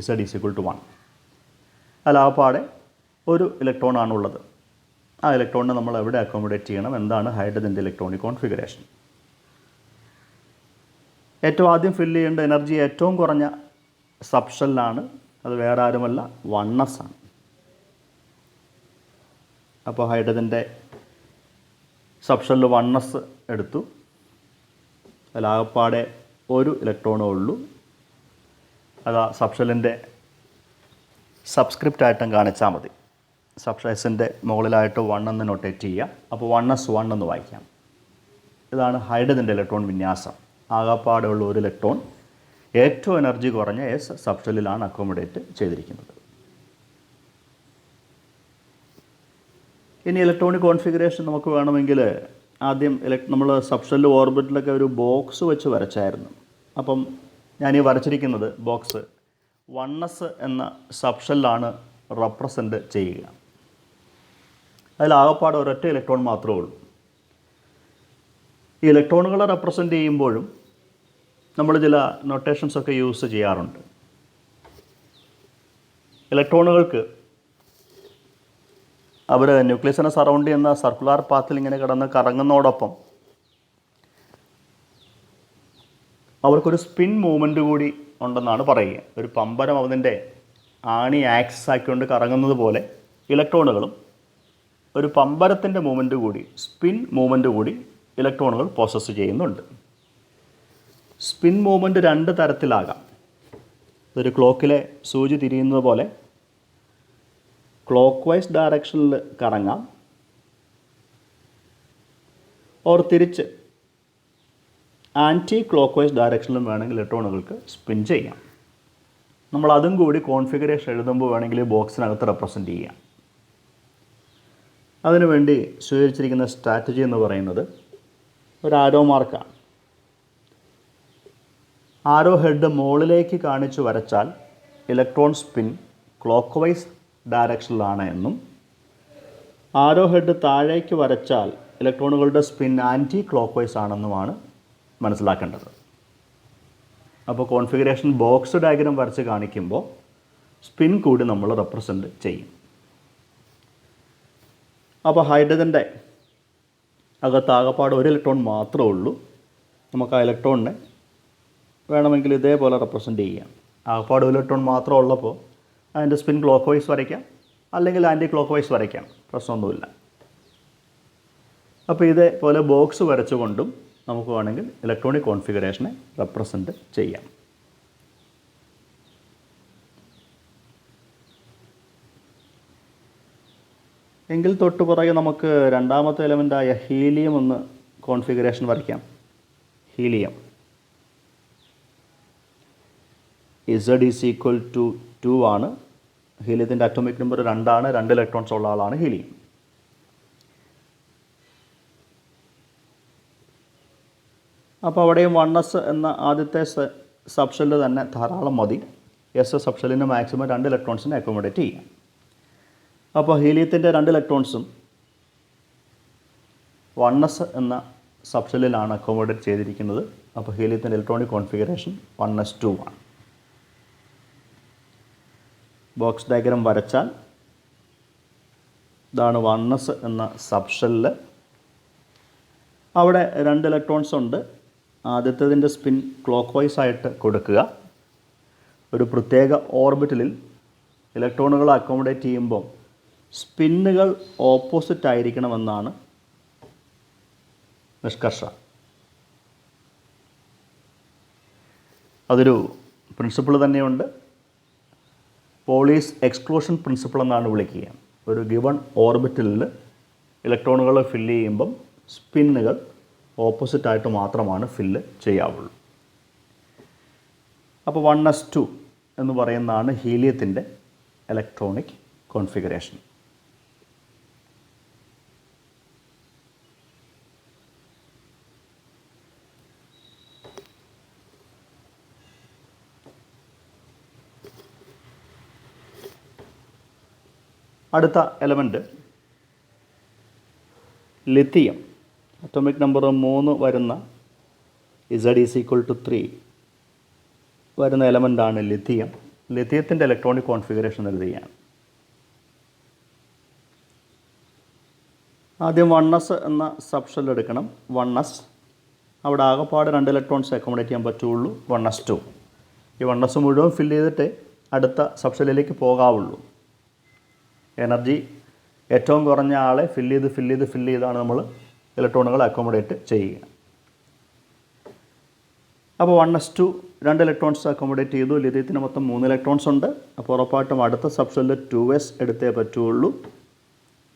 Z is equal to 1. അല്ലാപ്പാടെ ഒരു ഇലക്ട്രോൺ ഉള്ളത്. ആ ഇലക്ട്രോണിനെ നമ്മൾ എവിടെ അക്കോമഡേറ്റ് ചെയ്യണം? എന്താണ് ഹൈഡ്രജൻ്റെ ഇലക്ട്രോണിക് കോൺഫിഗറേഷൻ? ഏറ്റവും ആദ്യം ഫില്ല് ചെയ്യേണ്ട എനർജി ഏറ്റവും കുറഞ്ഞ സബ് ഷെല്ലാണ്. അത് വേറെ ആരുമല്ല, 1s ആണ്. അപ്പോൾ ഹൈഡ്രജൻ്റെ സബ് ഷെല്ല് 1s എടുത്തു. അതിലാകപ്പാടെ ഒരു ഇലക്ട്രോണേ ഉള്ളൂ. അത് ആ സബ് ഷെല്ലിൻ്റെ സബ്സ്ക്രിപ്റ്റ് ആയിട്ടും കാണിച്ചാൽ മതി. സബ്ഷെൽസിൻ്റെ മുകളിലായിട്ട് 1 എന്ന് നൊട്ടേറ്റ് ചെയ്യുക. അപ്പോൾ 1s1 എന്ന് വായിക്കാം. ഇതാണ് ഹൈഡ്രജൻ്റെ ഇലക്ട്രോൺ വിന്യാസം. ആകപ്പാടുള്ള ഒരു ഇലക്ട്രോൺ ഏറ്റവും എനർജി കുറഞ്ഞ എസ് സബ്ഷെല്ലിലാണ് അക്കോമഡേറ്റ് ചെയ്തിരിക്കുന്നത്. ഇനി ഇലക്ട്രോണിക് കോൺഫിഗറേഷൻ നമുക്ക് വേണമെങ്കിൽ ആദ്യം നമ്മൾ സബ്ഷെല്ല് ഓർബിറ്റിലൊക്കെ ഒരു ബോക്സ് വെച്ച് വരച്ചായിരുന്നു. അപ്പം ഞാനീ വരച്ചിരിക്കുന്നത് ബോക്സ് 1s എന്ന സബ്ഷെല്ലാണ് റെപ്രസെൻ്റ് ചെയ്യുക. അതിലാകപ്പാട് ഒരൊറ്റ ഇലക്ട്രോൺ മാത്രമേ ഉള്ളൂ. ഈ ഇലക്ട്രോണുകളെ റെപ്രസെൻ്റ് ചെയ്യുമ്പോഴും നമ്മൾ ചില നൊട്ടേഷൻസൊക്കെ യൂസ് ചെയ്യാറുണ്ട്. ഇലക്ട്രോണുകൾക്ക് അവർ ന്യൂക്ലിയസിനെ സറൗണ്ട് ചെയ്യുന്ന സർക്കുലാർ പാത്തിൽ ഇങ്ങനെ കിടന്ന് കറങ്ങുന്നതോടൊപ്പം അവർക്കൊരു സ്പിൻ മൂവ്മെൻറ്റ് കൂടി ഉണ്ടെന്നാണ് പറയുക. ഒരു പമ്പരം അതിൻ്റെ ആണി ആക്സിസ് ആക്കിക്കൊണ്ട് കറങ്ങുന്നത് പോലെ ഇലക്ട്രോണുകളും ഒരു പമ്പരത്തിൻ്റെ മൂവ്മെൻറ്റ് കൂടി, സ്പിൻ മൂവ്മെൻറ്റ് കൂടി ഇലക്ട്രോണുകൾ പ്രോസസ്സ് ചെയ്യുന്നുണ്ട്. Spin movement 2 തരത്തിലാകാം. ഒരു ക്ലോക്കിലെ സൂചി തിരിയുന്നത് പോലെ ക്ലോക്ക് വൈസ് ഡയറക്ഷനിൽ കറങ്ങാം, ഓർ തിരിച്ച് ആൻറ്റി ക്ലോക്ക് വൈസ് ഡയറക്ഷനിലും വേണമെങ്കിൽ ഇലക്ട്രോണുകൾക്ക് സ്പിൻ ചെയ്യാം. നമ്മൾ അതും കൂടി കോൺഫിഗറേഷൻ എഴുതുമ്പോൾ വേണമെങ്കിൽ ബോക്സിനകത്ത് റെപ്രസെൻ്റ് ചെയ്യാം. അതിനുവേണ്ടി സ്വീകരിച്ചിരിക്കുന്ന സ്ട്രാറ്റജി എന്ന് പറയുന്നത് ഒരു ആരോ മാർക്കാണ്. ആരോ ഹെഡ് മുകളിലേക്ക് കാണിച്ചു വരച്ചാൽ ഇലക്ട്രോൺ സ്പിൻ ക്ലോക്ക് വൈസ് ഡയറക്ഷനിലാണ് എന്നും, ആരോ ഹെഡ് താഴേക്ക് വരച്ചാൽ ഇലക്ട്രോണുകളുടെ സ്പിൻ ആൻറ്റി ക്ലോക്ക് വൈസ് ആണെന്നുമാണ് മനസ്സിലാക്കേണ്ടത്. അപ്പോൾ കോൺഫിഗറേഷൻ ബോക്സ് ഡയഗ്രാം വരച്ച് കാണിക്കുമ്പോൾ സ്പിൻ കൂടി നമ്മൾ റെപ്രസെൻ്റ് ചെയ്യും. അപ്പോൾ ഹൈഡ്രജൻ്റെ അകത്താകപ്പാട് ഒരു ഇലക്ട്രോൺ മാത്രമേ ഉള്ളൂ. നമുക്ക് ആ ഇലക്ട്രോണിനെ വേണമെങ്കിൽ ഇതേപോലെ റെപ്രസെൻ്റ് ചെയ്യാം. ആകപ്പാട് ഒരു ഇലക്ട്രോൺ മാത്രം ഉള്ളപ്പോൾ അതിൻ്റെ സ്പിൻ ക്ലോക്ക് വൈസ് വരയ്ക്കാം, അല്ലെങ്കിൽ ആൻറ്റി ക്ലോക്ക് വൈസ് വരയ്ക്കാം, പ്രശ്നമൊന്നുമില്ല. അപ്പോൾ ഇതേപോലെ ബോക്സ് വരച്ചുകൊണ്ടും നമുക്ക് വേണമെങ്കിൽ ഇലക്ട്രോണിക് കോൺഫിഗറേഷനെ റെപ്രസെൻ്റ് ചെയ്യാം. എങ്കിൽ തൊട്ട് പുറകെ നമുക്ക് രണ്ടാമത്തെ എലമെൻ്റായ ഹീലിയം ഒന്ന് കോൺഫിഗറേഷൻ വരയ്ക്കാം. ഹീലിയം Z = 2 ആണ്. ഹീലിയത്തിൻ്റെ അറ്റോമിക് നമ്പർ 2 ആണ്. 2 ഇലക്ട്രോൺസ് ഉള്ള ആളാണ് ഹീലിയം. അപ്പോൾ അവിടെയും 1s എന്ന ആദ്യത്തെ സബ്ഷെല്ല് തന്നെ ധാരാളം മതി. എസ് സബ്ഷെല്ലിന് മാക്സിമം 2 ഇലക്ട്രോൺസിനെ അക്കോമഡേറ്റ് ചെയ്യാം. അപ്പോൾ ഹീലിയത്തിൻ്റെ 2 ഇലക്ട്രോൺസും 1s എന്ന സബ്ഷെല്ലിലാണ് അക്കോമഡേറ്റ് ചെയ്തിരിക്കുന്നത്. അപ്പോൾ ഹീലിയത്തിൻ്റെ ഇലക്ട്രോണിക് കോൺഫിഗറേഷൻ 1s2 ആണ്. ബോക്സ് ഡയഗ്രാം വരച്ചാൽ ഇതാണ് 1s എന്ന സബ്ഷെല്ല്. അവിടെ 2 ഇലക്ട്രോൺസ് ഉണ്ട്. ആദ്യത്തേതിൻ്റെ സ്പിൻ ക്ലോക്ക് വൈസ് ആയിട്ട് കൊടുക്കുക. ഒരു പ്രത്യേക ഓർബിറ്റലിൽ ഇലക്ട്രോണുകളെ അക്കോമഡേറ്റ് ചെയ്യുമ്പോൾ സ്പിന്നുകൾ ഓപ്പോസിറ്റ് ആയിരിക്കണമെന്നാണ് നിഷ്കർഷ. അതൊരു പ്രിൻസിപ്പിൾ തന്നെയുണ്ട്. പോളീസ് എക്സ്ക്ലൂഷൻ പ്രിൻസിപ്പിൾ എന്നാണ് വിളിക്കുക. ഒരു ഗിവൺ ഓർബിറ്റലിൽ ഇലക്ട്രോണുകൾ ഫില്ല് ചെയ്യുമ്പം സ്പിന്നുകൾ ഓപ്പോസിറ്റായിട്ട് മാത്രമാണ് ഫില്ല് ചെയ്യാവുള്ളൂ. അപ്പോൾ 1s2 എന്ന് പറയുന്നതാണ് ഹീലിയത്തിൻ്റെ ഇലക്ട്രോണിക് കോൺഫിഗറേഷൻ. അടുത്ത എലമെൻറ്റ് ലിത്തിയം. അറ്റോമിക് നമ്പർ 3 വരുന്ന Z = 3 വരുന്ന എലമെൻ്റാണ് ലിത്തിയം. ലിത്തിയത്തിൻ്റെ ഇലക്ട്രോണിക് കോൺഫിഗറേഷൻ എഴുതുകയാണ്. ആദ്യം 1s എന്ന സബ്ഷെൽ എടുക്കണം. 1s അവിടെ ആകെപ്പാട് 2 ഇലക്ട്രോൺസ് അക്കോമഡേറ്റ് ചെയ്യാൻ പറ്റുള്ളൂ. 1s2 ഈ 1s മുഴുവൻ ഫില്ല് ചെയ്തിട്ട് അടുത്ത സബ്ഷെല്ലിലേക്ക് പോകാവുള്ളൂ. എനർജി ഏറ്റവും കുറഞ്ഞ ആളെ ഫില്ല് ചെയ്താണ് നമ്മൾ ഇലക്ട്രോണുകൾ അക്കോമഡേറ്റ് ചെയ്യുക. അപ്പോൾ 1s2 2 ഇലക്ട്രോൺസ് അക്കോമഡേറ്റ് ചെയ്തു. ലിഥിയത്തിന് മൊത്തം 3 ഇലക്ട്രോൺസ് ഉണ്ട്. അപ്പോൾ ഉറപ്പായിട്ടും അടുത്ത സബ്ഷെല്ലിൽ 2s എടുത്തേ പറ്റുള്ളൂ.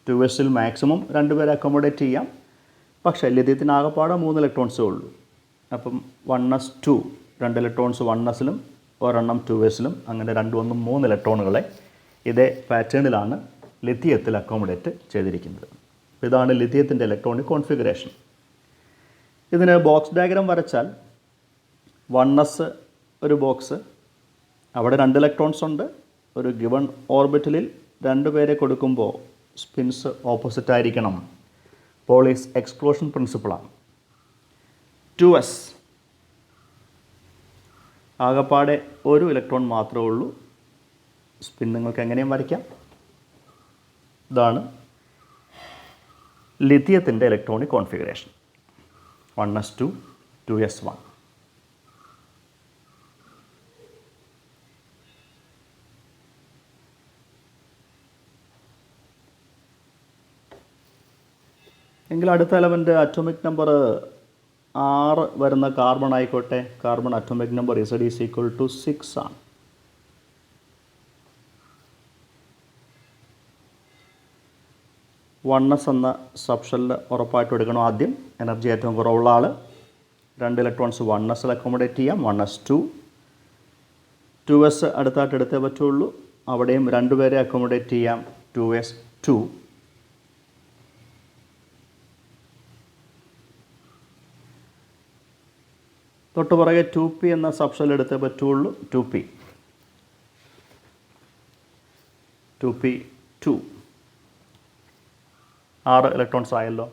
2s മാക്സിമം 2 പേരെ അക്കോമഡേറ്റ് ചെയ്യാം. പക്ഷേ ലിഥിയത്തിന് ആകെപ്പാടെ 3 ഇലക്ട്രോൺസേ ഉള്ളൂ. അപ്പം 1s2 2 ഇലക്ട്രോൺസ് 1sലും ഒരെണ്ണം 2sലും അങ്ങനെ 2 1 3 ഇലക്ട്രോണുകളെ ഇതേ പാറ്റേണിലാണ് ലിഥിയത്തിൽ അക്കോമഡേറ്റ് ചെയ്തിരിക്കുന്നത്. ഇതാണ് ലിഥിയത്തിൻ്റെ ഇലക്ട്രോണിക് കോൺഫിഗറേഷൻ. ഇതിന് ബോക്സ് ഡയഗ്രാം വരച്ചാൽ 1s ഒരു ബോക്സ്, അവിടെ 2 ഇലക്ട്രോൺസ് ഉണ്ട്. ഒരു ഗിവൺ ഓർബിറ്റലിൽ 2 പേരെ കൊടുക്കുമ്പോൾ സ്പിൻസ് ഓപ്പോസിറ്റ് ആയിരിക്കണം. പോളീസ് എക്സ്ക്ലൂഷൻ പ്രിൻസിപ്പിളാണ്. 2s ആകെപ്പാടെ ഒരു ഇലക്ട്രോൺ മാത്രമേ ഉള്ളൂ. സ്പിൻ നിങ്ങൾക്ക് എങ്ങനെയും വരയ്ക്കാം. ഇതാണ് ലിഥിയത്തിൻ്റെ ഇലക്ട്രോണിക് കോൺഫിഗറേഷൻ. 1s2 2s1. എങ്കിൽ അടുത്ത എലമെൻ്റ് അറ്റോമിക് നമ്പർ 6 വരുന്ന കാർബൺ ആയിക്കോട്ടെ. Carbon atomic number Z is equal to 6 ആണ്. വണ്ണസ് എന്ന സബ്ഷെല്ലിൽ ഉറപ്പായിട്ട് എടുക്കണം. ആദ്യം എനർജി ഏറ്റവും കുറവുള്ള ആൾ. 2 ഇലക്ട്രോൺസ് 1sൽ അക്കോമഡേറ്റ് ചെയ്യാം. 1s2 2s അടുത്തായിട്ട് എടുത്തേ പറ്റുള്ളൂ. അവിടെയും 2 പേരെ അക്കോമഡേറ്റ് ചെയ്യാം. 2s2 തൊട്ട് പുറകെ 2p എന്ന സബ്ഷെൽ എടുത്തേ പറ്റുള്ളൂ. 2p 2 6 ഇലക്ട്രോൺസ് ആയല്ലോ.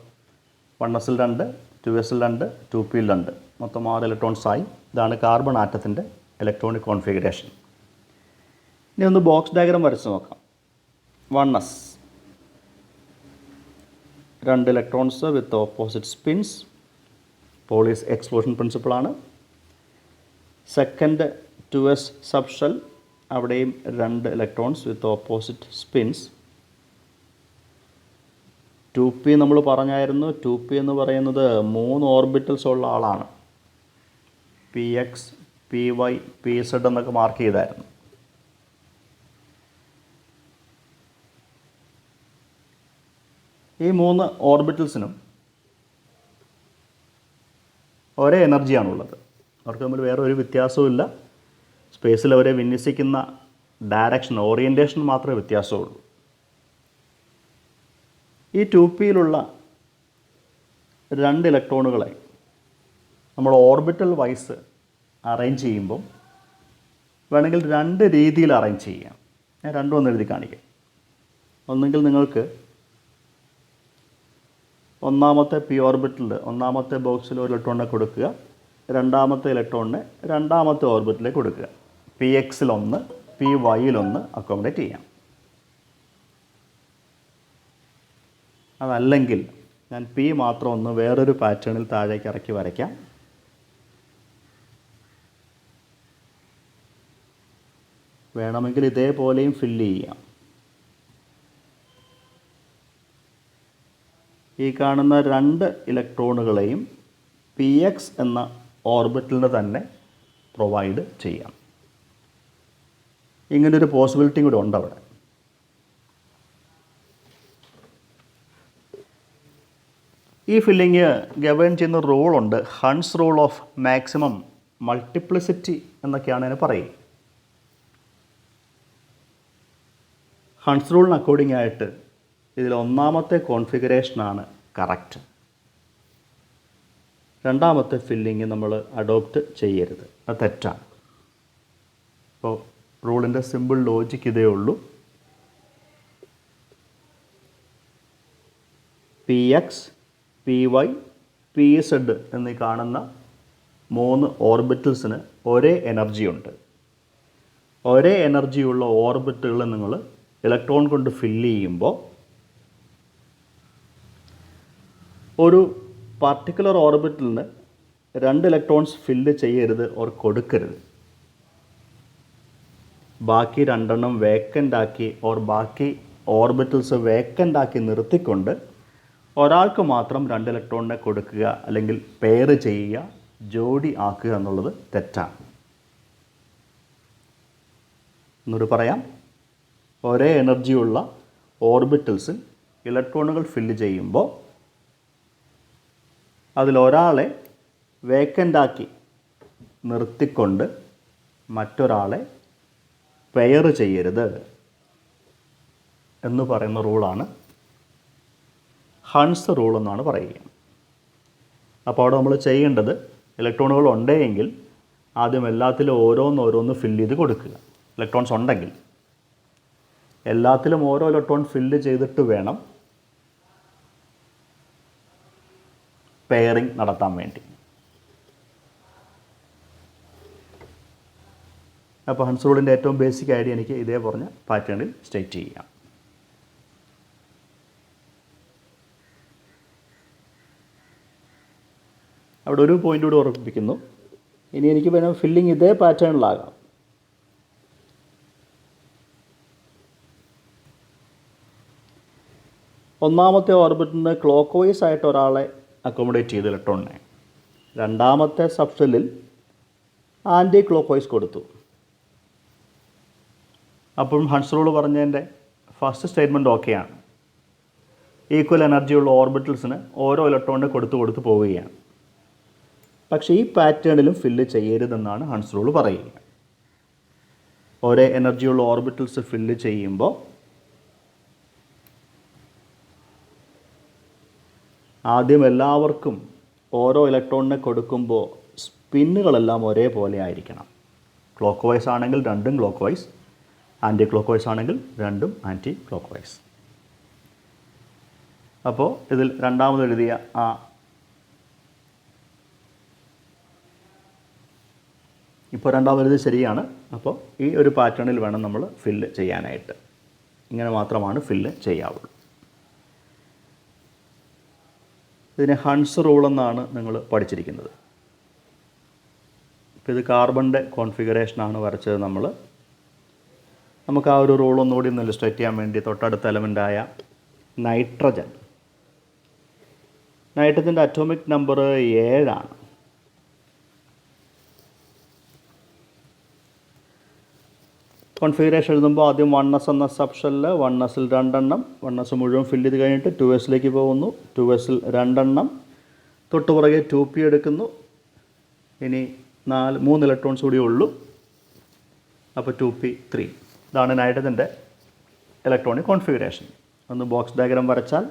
1sൽ 2 2sൽ 2 2pയിൽ 2 മൊത്തം 6 ഇലക്ട്രോൺസ് ആയി. ഇതാണ് കാർബൺ ആറ്റത്തിൻ്റെ ഇലക്ട്രോണിക് കോൺഫിഗറേഷൻ. ഇനി ഒന്ന് ബോക്സ് ഡയഗ്രാം വരച്ച് നോക്കാം. 1s 2 electrons with opposite spins. Pauli's exclusion പ്രിൻസിപ്പിളാണ്. സെക്കൻഡ് 2s സബ്ഷെൽ, അവിടെയും 2 electrons with opposite sphinx. 2p നമ്മൾ പറഞ്ഞായിരുന്നു. 2p എന്ന് പറയുന്നത് 3 ഓർബിറ്റൽസ് ഉള്ള ആളാണ്. px py pz എന്നൊക്കെ മാർക്ക് ചെയ്തായിരുന്നു. ഈ 3 ഓർബിറ്റൽസിനും ഒരേ എനർജിയാണുള്ളത്. അവർക്ക് തമ്മിൽ വേറെ ഒരു വ്യത്യാസവുമില്ല. സ്പേസിൽ അവരെ വിന്യസിക്കുന്ന ഡയറക്ഷൻ, ഓറിയൻറ്റേഷൻ മാത്രമേ വ്യത്യാസമുള്ളൂ. ഈ 2pയിലുള്ള 2 ഇലക്ട്രോണുകളെ നമ്മൾ ഓർബിറ്റൽ വൈസ് അറേഞ്ച് ചെയ്യുമ്പം വേണമെങ്കിൽ 2 രീതിയിൽ അറേഞ്ച് ചെയ്യാം. ഞാൻ രണ്ടും ഒന്ന് എഴുതി കാണിക്കാം. ഒന്നെങ്കിൽ നിങ്ങൾക്ക് ഒന്നാമത്തെ p ഓർബിറ്റലിൽ ഒന്നാമത്തെ ബോക്സിൽ ഒരു ഇലക്ട്രോണിനെ കൊടുക്കുക. രണ്ടാമത്തെ ഇലക്ട്രോണിനെ രണ്ടാമത്തെ ഓർബിറ്റലിലേക്ക് കൊടുക്കുക. pxൽ 1 pyയിൽ 1 അക്കോമഡേറ്റ് ചെയ്യാം. അതല്ലെങ്കിൽ ഞാൻ p മാത്രം ഒന്ന് വേറൊരു പാറ്റേണിൽ താഴേക്ക് ഇറക്കി വരയ്ക്കാം. വേണമെങ്കിൽ ഇതേപോലെയും ഫില്ല് ചെയ്യാം. ഈ കാണുന്ന 2 ഇലക്ട്രോണുകളെയും px എന്ന ഓർബിറ്റലിന് തന്നെ പ്രൊവൈഡ് ചെയ്യാം. ഇങ്ങനൊരു പോസിബിലിറ്റിയും കൂടി ഉണ്ട് അവിടെ. ഈ ഫില്ലിങ് ഗവേൺ ചെയ്യുന്ന റൂളുണ്ട്. Hund's rule of maximum multiplicity എന്നൊക്കെയാണ് അതിന് പറയുക. ഹൺസ് റൂളിന് അക്കോർഡിംഗ് ആയിട്ട് ഇതിൽ ഒന്നാമത്തെ കോൺഫിഗറേഷനാണ് കറക്റ്റ്. രണ്ടാമത്തെ ഫില്ലിങ് നമ്മൾ അഡോപ്റ്റ് ചെയ്യരുത്, അത് തെറ്റാണ്. അപ്പോൾ റൂളിൻ്റെ സിമ്പിൾ ലോജിക്ക് ഇതേ ഉള്ളൂ. px py pz എന്നീ കാണുന്ന 3 ഓർബിറ്റൽസിന് ഒരേ എനർജിയുണ്ട്. ഒരേ എനർജിയുള്ള ഓർബിറ്റുകൾ നിങ്ങൾ ഇലക്ട്രോൺ കൊണ്ട് ഫില്ല് ചെയ്യുമ്പോൾ ഒരു പർട്ടിക്കുലർ ഓർബിറ്റലിന് 2 ഇലക്ട്രോൺസ് ഫില്ല് ചെയ്യരുത് ഓർ കൊടുക്കരുത്. ബാക്കി 2 എണ്ണം വേക്കൻ്റ് ആക്കി ഓർ ബാക്കി ഓർബിറ്റൽസ് വേക്കൻ്റ് ആക്കി നിർത്തിക്കൊണ്ട് ഒരാൾക്ക് മാത്രം 2 ഇലക്ട്രോണിനെ കൊടുക്കുക, അല്ലെങ്കിൽ പെയർ ചെയ്യുക, ജോഡി ആക്കുക എന്നുള്ളത് തെറ്റാണ്. എന്നോട് പറയാം, ഒരേ എനർജിയുള്ള ഓർബിറ്റൽസിൽ ഇലക്ട്രോണുകൾ ഫില്ല് ചെയ്യുമ്പോൾ അതിലൊരാളെ വേക്കൻ്റാക്കി നിർത്തിക്കൊണ്ട് മറ്റൊരാളെ പെയർ ചെയ്യരുത് എന്ന് പറയുന്ന റൂളാണ് ഹൺസ് റൂൾ എന്നാണ് പറയുക. അപ്പോൾ അവിടെ നമ്മൾ ചെയ്യേണ്ടത് ഇലക്ട്രോണുകൾ ഉണ്ടെങ്കിൽ ആദ്യം എല്ലാത്തിലും ഓരോന്നോരോന്ന് ഫില്ല് ചെയ്ത് കൊടുക്കുക. ഇലക്ട്രോൺസ് ഉണ്ടെങ്കിൽ എല്ലാത്തിലും ഓരോ ഇലക്ട്രോൺ ഫില്ല് ചെയ്തിട്ട് വേണം പെയറിംഗ് നടത്താൻ വേണ്ടി. അപ്പോൾ ഹൺസ് റൂളിൻ്റെ ഏറ്റവും ബേസിക് ഐഡിയ എനിക്ക് ഇതേ പറഞ്ഞ പാറ്റേണിൽ സ്റ്റേറ്റ് ചെയ്യാം. അവിടെ ഒരു പോയിൻ്റ് കൂടി ഉറപ്പിക്കുന്നു. ഇനി എനിക്ക് വേണം ഫില്ലിംഗ് ഇതേ പാറ്റേണിലാകാം. ഒന്നാമത്തെ ഓർബിറ്റിന് ക്ലോക്ക് വൈസ് ആയിട്ട് ഒരാളെ അക്കോമഡേറ്റ് ചെയ്ത് ഇലക്ട്രോണിനെ, രണ്ടാമത്തെ സബ്ഷെല്ലിൽ ആൻറ്റി ക്ലോക്ക് വൈസ് കൊടുത്തു. അപ്പോഴും ഹൺസ് റൂൾ പറഞ്ഞതിൻ്റെ ഫസ്റ്റ് സ്റ്റേറ്റ്മെൻറ്റ് ഓക്കെയാണ്. ഈക്വൽ എനർജിയുള്ള ഓർബിറ്റൽസിന് ഓരോ ഇലക്ട്രോണിനെ കൊടുത്ത് പോവുകയാണ്. പക്ഷേ ഈ പാറ്റേണിലും ഫില്ല് ചെയ്യരുതെന്നാണ് ഹൺസ് റൂൾ പറയുക. ഒരേ എനർജിയുള്ള ഓർബിറ്റൽസ് ഫില്ല് ചെയ്യുമ്പോൾ ആദ്യം എല്ലാവർക്കും ഓരോ ഇലക്ട്രോണിനെ കൊടുക്കുമ്പോൾ സ്പിന്നുകളെല്ലാം ഒരേപോലെ ആയിരിക്കണം. ക്ലോക്ക് വൈസ് ആണെങ്കിൽ രണ്ടും clockwise, anti clockwise ആണെങ്കിൽ രണ്ടും ആൻറ്റി ക്ലോക്ക് വൈസ്. അപ്പോൾ ഇതിൽ രണ്ടാമത് എഴുതിയ ഇപ്പോൾ രണ്ടാമത് ശരിയാണ്. അപ്പോൾ ഈ ഒരു പാറ്റേണിൽ വേണം നമ്മൾ ഫില്ല് ചെയ്യാനായിട്ട്. ഇങ്ങനെ മാത്രമാണ് ഫില്ല് ചെയ്യാവുള്ളൂ. ഇതിനെ ഹൺസ് റൂൾ എന്നാണ് നിങ്ങൾ പഠിച്ചിരിക്കുന്നത്. ഇപ്പോൾ ഇത് കാർബണിൻ്റെ കോൺഫിഗറേഷനാണ് വരച്ചത്. നമുക്ക് ആ ഒരു റൂൾ ഒന്നുകൂടി ഒന്ന് ഇല്ലുസ്ട്രേറ്റ് ചെയ്യാൻ വേണ്ടി തൊട്ടടുത്ത എലമെൻ്റായ നൈട്രജൻ്റെ അറ്റോമിക് നമ്പർ 7 കോൺഫിഗറേഷൻ എഴുതുമ്പോൾ ആദ്യം 1s എന്ന സബ്ഷെല്ല്, 1sൽ 2 എണ്ണം, 1s മുഴുവൻ ഫില്ല് ചെയ്ത് കഴിഞ്ഞിട്ട് 2sലേക്ക് പോകുന്നു, 2sൽ 2 എണ്ണം, തൊട്ടുപുറകെ 2p എടുക്കുന്നു. ഇനി 3 ഇലക്ട്രോൺസ് കൂടി ഉള്ളൂ. അപ്പോൾ 2p3. ഇതാണ് നൈട്രജൻ്റെ ഇലക്ട്രോണിക് കോൺഫിഗറേഷൻ. ഒന്ന് ബോക്സ് ഡയഗ്രാം വരച്ചാൽ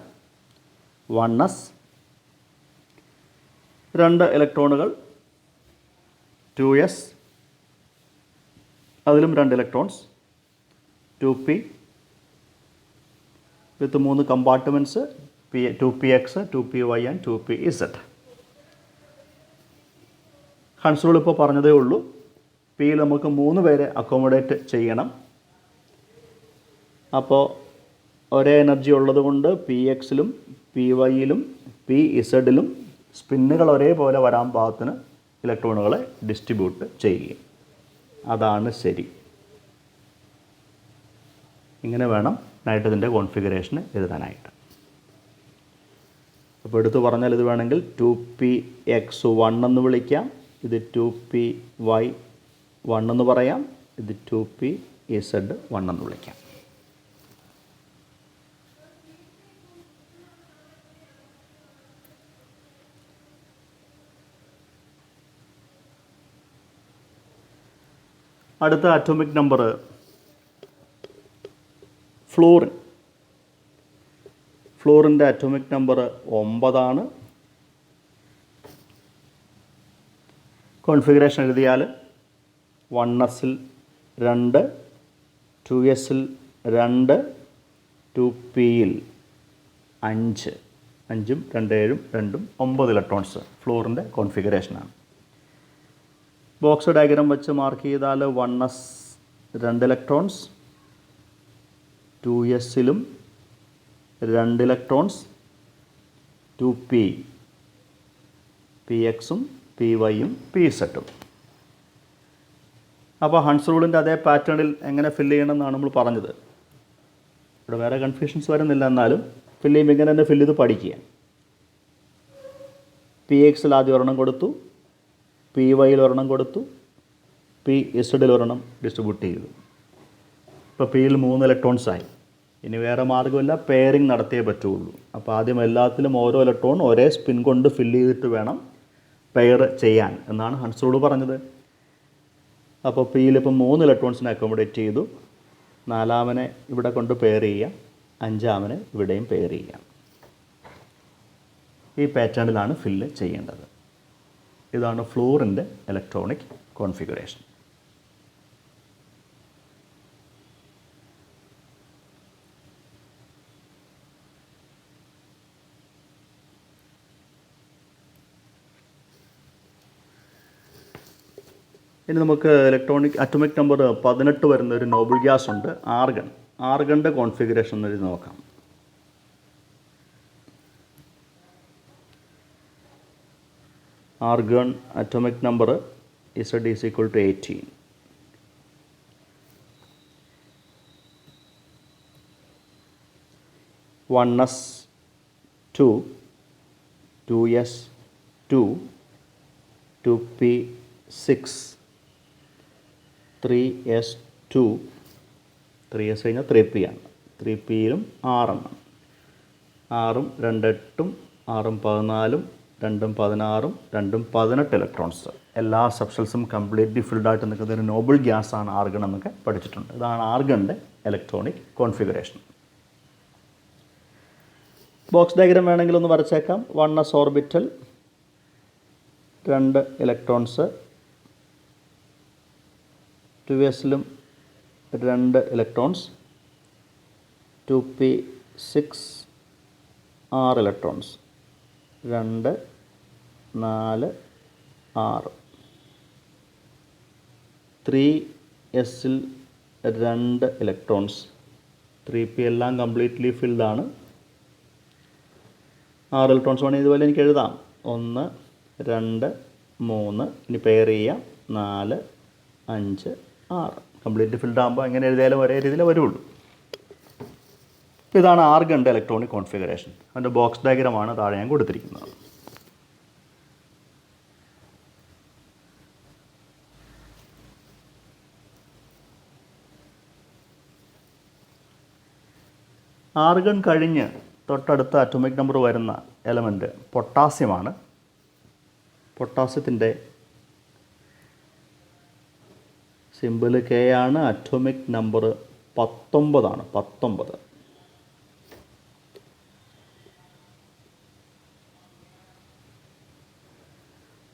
1s 2 ഇലക്ട്രോണുകൾ, 2s അതിലും 2 electrons, 2p with 3 compartments, 2px, 2py and 2pz. Hund's rule ഇപ്പോൾ പറഞ്ഞതേ ഉള്ളൂ. പിയിൽ നമുക്ക് 3 പേരെ അക്കോമഡേറ്റ് ചെയ്യണം. അപ്പോൾ ഒരേ എനർജി ഉള്ളതുകൊണ്ട് pxലും pyയിലും pzലും സ്പിന്നുകൾ ഒരേപോലെ വരാൻ പാകത്തിന് ഇലക്ട്രോണുകളെ ഡിസ്ട്രിബ്യൂട്ട് ചെയ്യുക. അതാണ് ശരി. ഇങ്ങനെ വേണം നൈട്രജൻ്റെ കോൺഫിഗറേഷന് എഴുതാനായിട്ട്. അപ്പോൾ എടുത്തു പറഞ്ഞാൽ ഇത് വേണമെങ്കിൽ 2px1 എന്ന് വിളിക്കാം, ഇത് 2py1 എന്ന് പറയാം, ഇത് 2pz1 എന്ന് വിളിക്കാം. അടുത്ത അറ്റോമിക് നമ്പർ ഫ്ലൂറിൻ. ഫ്ലൂറിൻ്റെ അറ്റോമിക് നമ്പർ 9. കോൺഫിഗറേഷൻ എഴുതിയാൽ 1sൽ 2, 2sൽ 2, 2pയിൽ 5, 5ഉം 2 7ഉം 2ഉം 9 ഇലക്ട്രോൺസ് ഫ്ലൂറിൻ്റെ കോൺഫിഗറേഷനാണ്. ബോക്സ് ഡയഗ്രാം വെച്ച് മാർക്ക് ചെയ്താൽ 1s 2 ഇലക്ട്രോൺസ്, 2sലും 2 ഇലക്ട്രോൺസ്, 2p pxും pyയും pzും. അപ്പോൾ ഹൺസ് റൂളിൻ്റെ അതേ പാറ്റേണിൽ എങ്ങനെ ഫില്ല് ചെയ്യണമെന്നാണ് നമ്മൾ പറഞ്ഞത്. ഇവിടെ വേറെ കൺഫ്യൂഷൻസ് വരുന്നില്ല. എന്നാലും ഫില്ല് ചെയ്യുമ്പോൾ ഇങ്ങനെ തന്നെ ഫില്ല് ചെയ്ത് പഠിക്കുക. pxൽ ആദ്യം ഒരെണ്ണം കൊടുത്തു, pyയിൽ ഒരെണ്ണം കൊടുത്തു, pzൽ ഒരെണ്ണം ഡിസ്ട്രിബ്യൂട്ട് ചെയ്തു. ഇപ്പോൾ പിയിൽ 3 ഇലക്ട്രോൺസായി. ഇനി വേറെ മാർഗ്ഗമില്ല, പെയറിങ് നടത്തിയേ പറ്റുള്ളൂ. അപ്പോൾ ആദ്യം എല്ലാത്തിലും ഓരോ ഇലക്ട്രോൺ ഒരേ സ്പിൻ കൊണ്ട് ഫില്ല് ചെയ്തിട്ട് വേണം പെയർ ചെയ്യാൻ എന്നാണ് ഹൺസ് റൂൾ പറഞ്ഞത്. അപ്പോൾ പിയിൽ ഇപ്പം 3 ഇലക്ട്രോൺസിനെ അക്കോമഡേറ്റ് ചെയ്തു. 4-മനെ ഇവിടെ കൊണ്ട് പെയർ ചെയ്യാം, 5-മനെ ഇവിടെയും പെയർ ചെയ്യാം. ഈ പാറ്റേണിലാണ് ഫില്ല് ചെയ്യേണ്ടത്. ഇതാണ് ഫ്ലൂറിൻ്റെ ഇലക്ട്രോണിക് കോൺഫിഗറേഷൻ. ഇനി നമുക്ക് അറ്റോമിക് നമ്പർ 18 വരുന്ന ഒരു നോബിൾ ഗ്യാസ് ഉണ്ട്, ആർഗൺ. ആർഗണിൻ്റെ കോൺഫിഗറേഷൻ എന്ന് നോക്കാം. Argon atomic number Z is equal to 18. (1s 2, 2s 2, 2p 6, 3s 2, 3s കഴിഞ്ഞാൽ 3p ആണ്. 3pയിലും 6 എണ്ണം. 6ഉം 2 8ഉം 6ഉം 14ഉം 2ഉം 16ഉം 2ഉം 18 ഇലക്ട്രോൺസ്. എല്ലാ സബ്ഷെൽസും കംപ്ലീറ്റ്ലി ഫിൽഡ് ആയിട്ട് നിൽക്കുന്ന ഒരു നോബിൾ ഗ്യാസ് ആണ് ആർഗൺ എന്നൊക്കെ പഠിച്ചിട്ടുണ്ട്. ഇതാണ് ആർഗണിൻ്റെ ഇലക്ട്രോണിക് കോൺഫിഗറേഷൻ. ബോക്സ് ഡയഗ്രാം വേണമെങ്കിൽ ഒന്ന് വരച്ചേക്കാം. 1s ഓർബിറ്റൽ, 2 ഇലക്ട്രോൺസ്, 2sലും 2 ഇലക്ട്രോൺസ്, 2p 6 6 ഇലക്ട്രോൺസ്, 2 4 6. 3sൽ 2 ഇലക്ട്രോൺസ്, 3p എല്ലാം കംപ്ലീറ്റ്ലി ഫിൽഡ് ആണ്. 6 ഇലക്ട്രോൺസ് വേണമെങ്കിൽ ഇതുപോലെ എനിക്ക് എഴുതാം. 1 2 3, ഇനി പെയർ ചെയ്യാം, 4 5 6. കംപ്ലീറ്റ്ലി ഫിൽഡ് ആകുമ്പോൾ എങ്ങനെ എഴുതിയാലും ഒരേ രീതിയിൽ വരുള്ളൂ. ഇതാണ് ആർഗണിൻ്റെ ഇലക്ട്രോണിക് കോൺഫിഗറേഷൻ. അതിൻ്റെ ബോക്സ് ഡയഗ്രമാണ് താഴെ ഞാൻ കൊടുത്തിരിക്കുന്നത്. ആർഗൺ കഴിഞ്ഞ് തൊട്ടടുത്ത അറ്റോമിക് നമ്പർ വരുന്ന എലമെൻറ്റ് പൊട്ടാസ്യമാണ്. പൊട്ടാസ്യത്തിൻ്റെ സിമ്പിൾ K ആണ്. അറ്റോമിക് നമ്പർ 19 ആണ്. 19.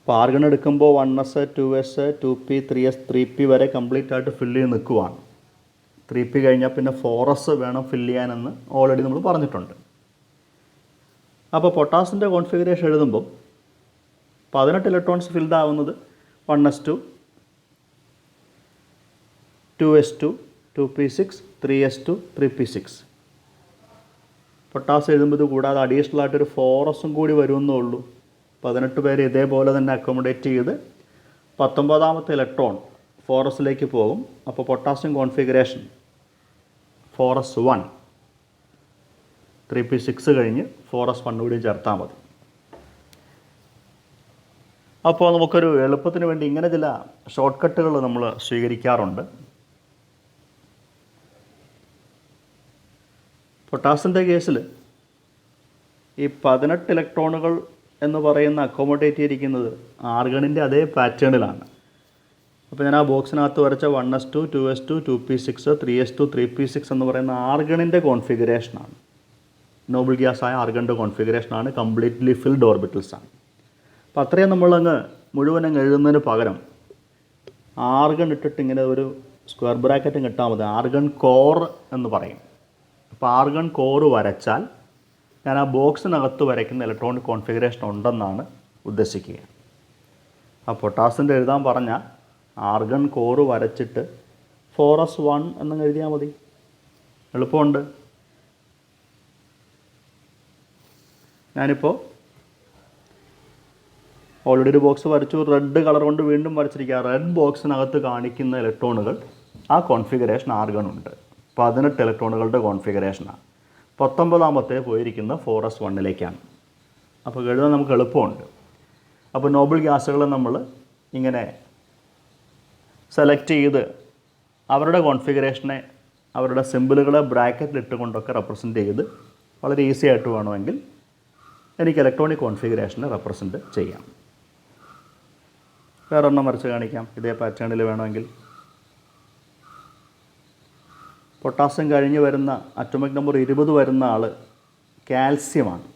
അപ്പോൾ ആർഗൺ എടുക്കുമ്പോൾ 1s 2s 2p 3s 3p വരെ കംപ്ലീറ്റ് ആയിട്ട് ഫില്ല് ചെയ്ത് നിൽക്കുവാണ്. 3p കഴിഞ്ഞാൽ പിന്നെ 4s വേണം ഫില്ല് ചെയ്യാനെന്ന് ഓൾറെഡി നമ്മൾ പറഞ്ഞിട്ടുണ്ട്. അപ്പോൾ പൊട്ടാസിൻ്റെ കോൺഫിഗറേഷൻ എഴുതുമ്പോൾ 18 ഇലക്ട്രോൺസ് ഫിൽഡ് ആവുന്നത് 1s2, 2s2, 2p6, 3s2, 3p6. പൊട്ടാസ് എഴുതുമ്പോൾ ഇത് കൂടാതെ അഡീഷണൽ ആയിട്ടൊരു 4sഉം കൂടി വരുമെന്നേ ഉള്ളൂ. 18 പേര് ഇതേപോലെ തന്നെ അക്കോമഡേറ്റ് ചെയ്ത് 19ാമത്തെ ഇലക്ട്രോൺ 4sലേക്ക് പോകും. അപ്പോൾ പൊട്ടാസ്യം കോൺഫിഗറേഷൻ 4s1, 3p6 കഴിഞ്ഞ് 4s1 കൂടി ചേർത്താൽ മതി. അപ്പോൾ നമുക്കൊരു എളുപ്പത്തിന് വേണ്ടി ഇങ്ങനെ ചില ഷോർട്ട് കട്ടുകൾ നമ്മൾ സ്വീകരിക്കാറുണ്ട്. പൊട്ടാസിൻ്റെ കേസിൽ ഈ 18 ഇലക്ട്രോണുകൾ എന്ന് പറയുന്ന അക്കോമഡേറ്റ് ചെയ്തിരിക്കുന്നത് ആർഗണിൻ്റെ അതേ പാറ്റേണിലാണ്. അപ്പോൾ ഞാൻ ആ ബോക്സിനകത്ത് വരച്ച 1s2, 2s2, 2p6, 3s2, 3p6 എന്ന് പറയുന്ന ആർഗണിൻ്റെ കോൺഫിഗറേഷനാണ്. നോബിൾ ഗ്യാസായ ആർഗണിൻ്റെ കോൺഫിഗറേഷനാണ്. കംപ്ലീറ്റ്ലി ഫിൽഡ് ഓർബിറ്റൽസാണ്. അപ്പോൾ അത്രയും നമ്മളങ്ങ് മുഴുവനങ്ങ് എഴുതുന്നതിന് പകരം ആർഗൺ ഇട്ടിട്ട് ഇങ്ങനെ ഒരു സ്ക്വയർ ബ്രാക്കറ്റും കിട്ടാൽ മതി. ആർഗൺ കോർ എന്ന് പറയും. അപ്പോൾ ആർഗൺ കോർ വരച്ചാൽ ഞാൻ ആ ബോക്സിനകത്ത് വരയ്ക്കുന്ന ഇലക്ട്രോണിക് കോൺഫിഗറേഷൻ ഉണ്ടെന്നാണ് ഉദ്ദേശിക്കുക. ആ പൊട്ടാസിൻ്റെ എഴുതാൻ പറഞ്ഞാൽ ആർഗൺ കോർ വരച്ചിട്ട് 4s1 എന്നങ്ങ് എഴുതിയാൽ മതി. എളുപ്പമുണ്ട്. ഞാനിപ്പോൾ ഓൾറെഡി ഒരു ബോക്സ് വരച്ചു. റെഡ് കളർ കൊണ്ട് വീണ്ടും വരച്ചിരിക്കുക. റെഡ് ബോക്സിനകത്ത് കാണിക്കുന്ന ഇലക്ട്രോണുകൾ ആ കോൺഫിഗറേഷൻ ആർഗണുണ്ട്. 18 ഇലക്ട്രോണുകളുടെ കോൺഫിഗറേഷനാണ്. 19ാമത്തെ പോയിരിക്കുന്ന 4s1ലേക്കാണ്. അപ്പോൾ എഴുതാൻ നമുക്ക് എളുപ്പമുണ്ട്. അപ്പോൾ നോബിൾ ഗ്യാസുകൾ നമ്മൾ ഇങ്ങനെ സെലക്ട് ചെയ്ത് അവരുടെ കോൺഫിഗറേഷനെ അവരുടെ സിമ്പിളുകളെ ബ്രാക്കറ്റിൽ ഇട്ടുകൊണ്ടൊക്കെ റെപ്രസെൻറ്റ് ചെയ്ത് വളരെ ഈസി ആയിട്ട് വേണമെങ്കിൽ എനിക്ക് ഇലക്ട്രോണിക് കോൺഫിഗറേഷനെ റെപ്രസെൻറ്റ് ചെയ്യാം. വേറൊരെണ്ണം വരച്ച് കാണിക്കാം ഇതേ പാറ്റേണിൽ വേണമെങ്കിൽ. പൊട്ടാസ്യം കഴിഞ്ഞ് വരുന്ന അറ്റോമിക് നമ്പർ 20 വരുന്ന ആൾ കാൽസ്യമാണ്.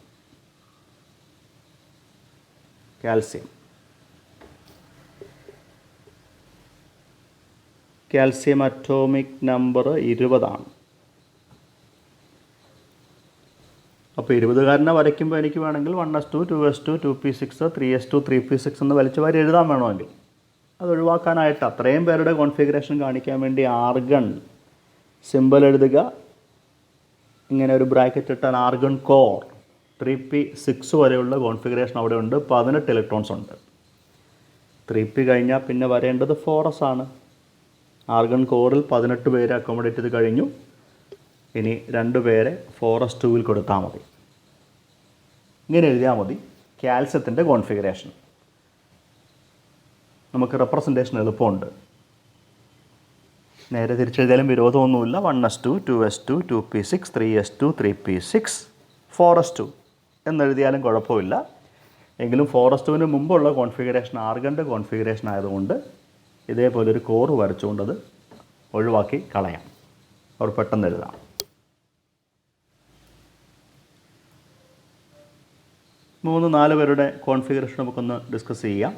കാൽസ്യം അറ്റോമിക് നമ്പർ 20 ആണ്. അപ്പോൾ 20കാരനെ വരയ്ക്കുമ്പോൾ എനിക്ക് വേണമെങ്കിൽ 1s2 2s2 2p6 3s2 3p6 എന്ന് വലിച്ചു വാരി എഴുതാൻ വേണമെങ്കിൽ അത് ഒഴിവാക്കാനായിട്ട് അത്രയും പേരുടെ കോൺഫിഗറേഷൻ കാണിക്കാൻ വേണ്ടി ആർഗൺ സിമ്പിൾ എഴുതുക. ഇങ്ങനെ ഒരു ബ്രാക്കറ്റ് ഇട്ടാൽ ആർഗൺ കോർ 3p6 വരെയുള്ള കോൺഫിഗറേഷൻ അവിടെ ഉണ്ട്. 18 ഇലക്ട്രോൺസ് ഉണ്ട്. 3p കഴിഞ്ഞാൽ പിന്നെ വരേണ്ടത് 4s ആണ്. ആർഗൺ കോറിൽ 18 പേരെ അക്കോമഡേറ്റ് ചെയ്ത് കഴിഞ്ഞു. ഇനി 2 പേരെ 4s2 കൊടുത്താൽ മതി. ഇങ്ങനെ എഴുതിയാൽ മതി കാൽസ്യത്തിൻ്റെ കോൺഫിഗറേഷൻ. നമുക്ക് റെപ്രസെൻറ്റേഷൻ എളുപ്പമുണ്ട്. നേരെ തിരിച്ചെഴുതിയാലും വിരോധമൊന്നുമില്ല. 1s2 2s2 2p6 3s2 3p6 4s2 എന്നെഴുതിയാലും കുഴപ്പമില്ല. എങ്കിലും 4s2 മുമ്പുള്ള കോൺഫിഗറേഷൻ ആർഗൻ്റെ കോൺഫിഗറേഷൻ ആയതുകൊണ്ട് ഇതേപോലൊരു കോറ് വരച്ചുകൊണ്ടത് ഒഴിവാക്കി കളയാം. അവർ പെട്ടെന്ന് എഴുതാം. മൂന്ന് 4 പേരുടെ കോൺഫിഗറേഷൻ നമുക്കൊന്ന് ഡിസ്കസ് ചെയ്യാം.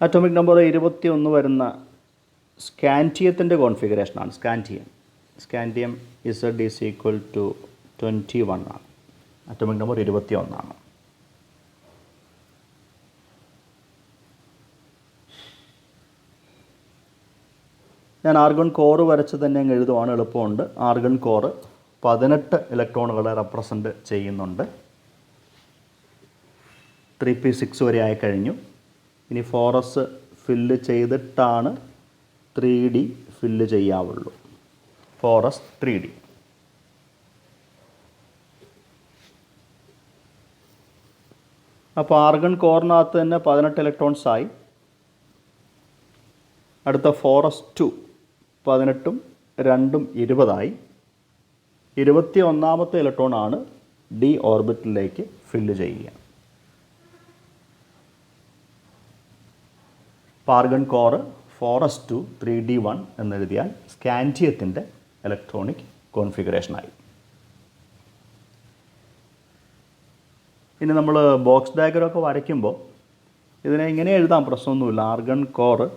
അറ്റോമിക് നമ്പർ 21 വരുന്ന സ്കാൻറ്റിയത്തിൻ്റെ കോൺഫിഗറേഷനാണ്. സ്കാൻറ്റിയം Z ഈസ് ഈക്വൽ ടു 21 ആണ്. അറ്റോമിക് നമ്പർ 21 ആണ്. ഞാൻ ആർഗൺ കോറ് വരച്ച് തന്നെ അങ്ങ് എഴുതുവാണ്, എളുപ്പമുണ്ട്. ആർഗൺ കോറ് 18 ഇലക്ട്രോണുകളെ റെപ്രസെൻറ്റ് ചെയ്യുന്നുണ്ട്. 3p6 വരെ ആയിക്കഴിഞ്ഞു. ഇനി 4s ഫില്ല് ചെയ്തിട്ടാണ് 3d ഫില്ല് ചെയ്യാവുള്ളൂ. 4s 3d. അപ്പോൾ ആർഗൺ കോറിനകത്ത് തന്നെ 18 ഇലക്ട്രോൺസ് ആയി. അടുത്ത 4s2 18ഉം 2ഉം 20ആയി. 21ാമത്തെ ഇലക്ട്രോണാണ് ഡി ഓർബിറ്റിലേക്ക് ഫില്ല് ചെയ്യുക. ആർഗൺ കോറ് 4s2 3d1 എന്നെഴുതിയാൽ സ്കാൻറ്റിയത്തിൻ്റെ ഇലക്ട്രോണിക് കോൺഫിഗറേഷനായി. ഇനി നമ്മൾ ബോക്സ് ഡയഗ്രമൊക്കെ വരയ്ക്കുമ്പോൾ ഇതിനെ ഇങ്ങനെ എഴുതാൻ പ്രശ്നമൊന്നുമില്ല. ആർഗൺ കോറ്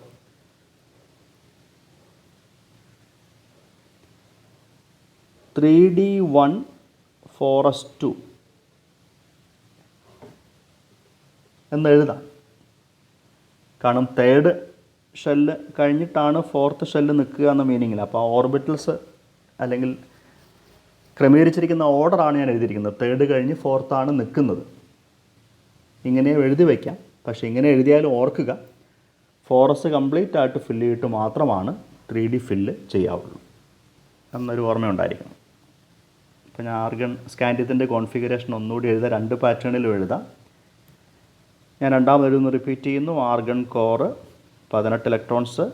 3d1 4s2 എന്നെഴുതാം. കാരണം തേർഡ് ഷെല്ല് കഴിഞ്ഞിട്ടാണ് 4th ഷെല്ല് നിൽക്കുക എന്ന മീനിങ്ങിൽ. അപ്പോൾ ഓർബിറ്റൽസ് അല്ലെങ്കിൽ ക്രമീകരിച്ചിരിക്കുന്ന ഓർഡറാണ് ഞാൻ എഴുതിയിരിക്കുന്നത്. തേർഡ് കഴിഞ്ഞ് 4th ആണ് നിൽക്കുന്നത്. ഇങ്ങനെ എഴുതി വയ്ക്കാം. പക്ഷേ ഇങ്ങനെ എഴുതിയാലും ഓർക്കുക 4s കംപ്ലീറ്റ് ആയിട്ട് ഫില്ല് ചെയ്തിട്ട് മാത്രമാണ് 3d ഫില്ല് ചെയ്യാവുള്ളൂ എന്നൊരു ഓർമ്മയുണ്ടായിരിക്കണം. അപ്പോൾ ഞാൻ ആർഗൺ സ്കാൻറ്റിയത്തിൻ്റെ കോൺഫിഗറേഷൻ ഒന്നുകൂടി എഴുതാം. 2 പാറ്റേണിലും എഴുതാം. ഞാൻ രണ്ടാമതൊന്ന് റിപ്പീറ്റ് ചെയ്യുന്നു. Argon core 18 electrons.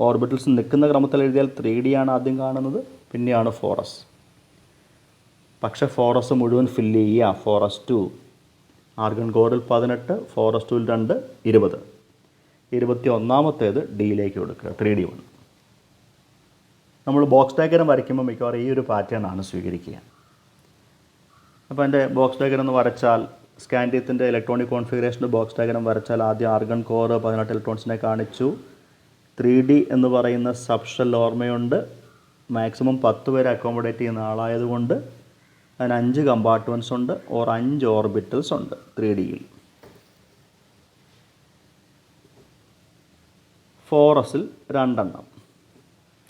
ഓർബിറ്റൽസ് നിൽക്കുന്ന ക്രമത്തിൽ എഴുതിയാൽ 3d ആണ് ആദ്യം കാണുന്നത്, പിന്നെയാണ് 4s. പക്ഷേ 4s മുഴുവൻ ഫില്ല് ചെയ്യുക. 4s2 ആർഗൺ കോറിൽ 18, 4s2 2 20. 21ാമത്തേത് ഡിയിലേക്ക് കൊടുക്കുക 3d1. നമ്മൾ ബോക്സ് ഡയഗ്രം വരയ്ക്കുമ്പോൾ മിക്കവാറും ഈ ഒരു പാറ്റേൺ ആണ് സ്വീകരിക്കുക. അപ്പോൾ എൻ്റെ ബോക്സ് ഡയഗ്രം എന്ന് വരച്ചാൽ സ്കാൻറ്റിയത്തിൻ്റെ ഇലക്ട്രോണിക് കോൺഫിഗറേഷൻ്റെ ബോക്സ് ഡയഗ്രം വരച്ചാൽ ആദ്യം ആർഗൺ കോറ് 18 ഇലക്ട്രോൺസിനെ കാണിച്ചു. 3d എന്ന് പറയുന്ന സബ്ഷെൽ ഓർമ്മയുണ്ട്. മാക്സിമം 10 പേരെ അക്കോമഡേറ്റ് ചെയ്യുന്ന ആളായതുകൊണ്ട് അതിന് 5 കമ്പാർട്ട്മെൻറ്റ്സ് ഉണ്ട്, ഓർ 5 ഓർബിറ്റൽസ് ഉണ്ട് 3dയിൽ. 4sൽ 2 എണ്ണം,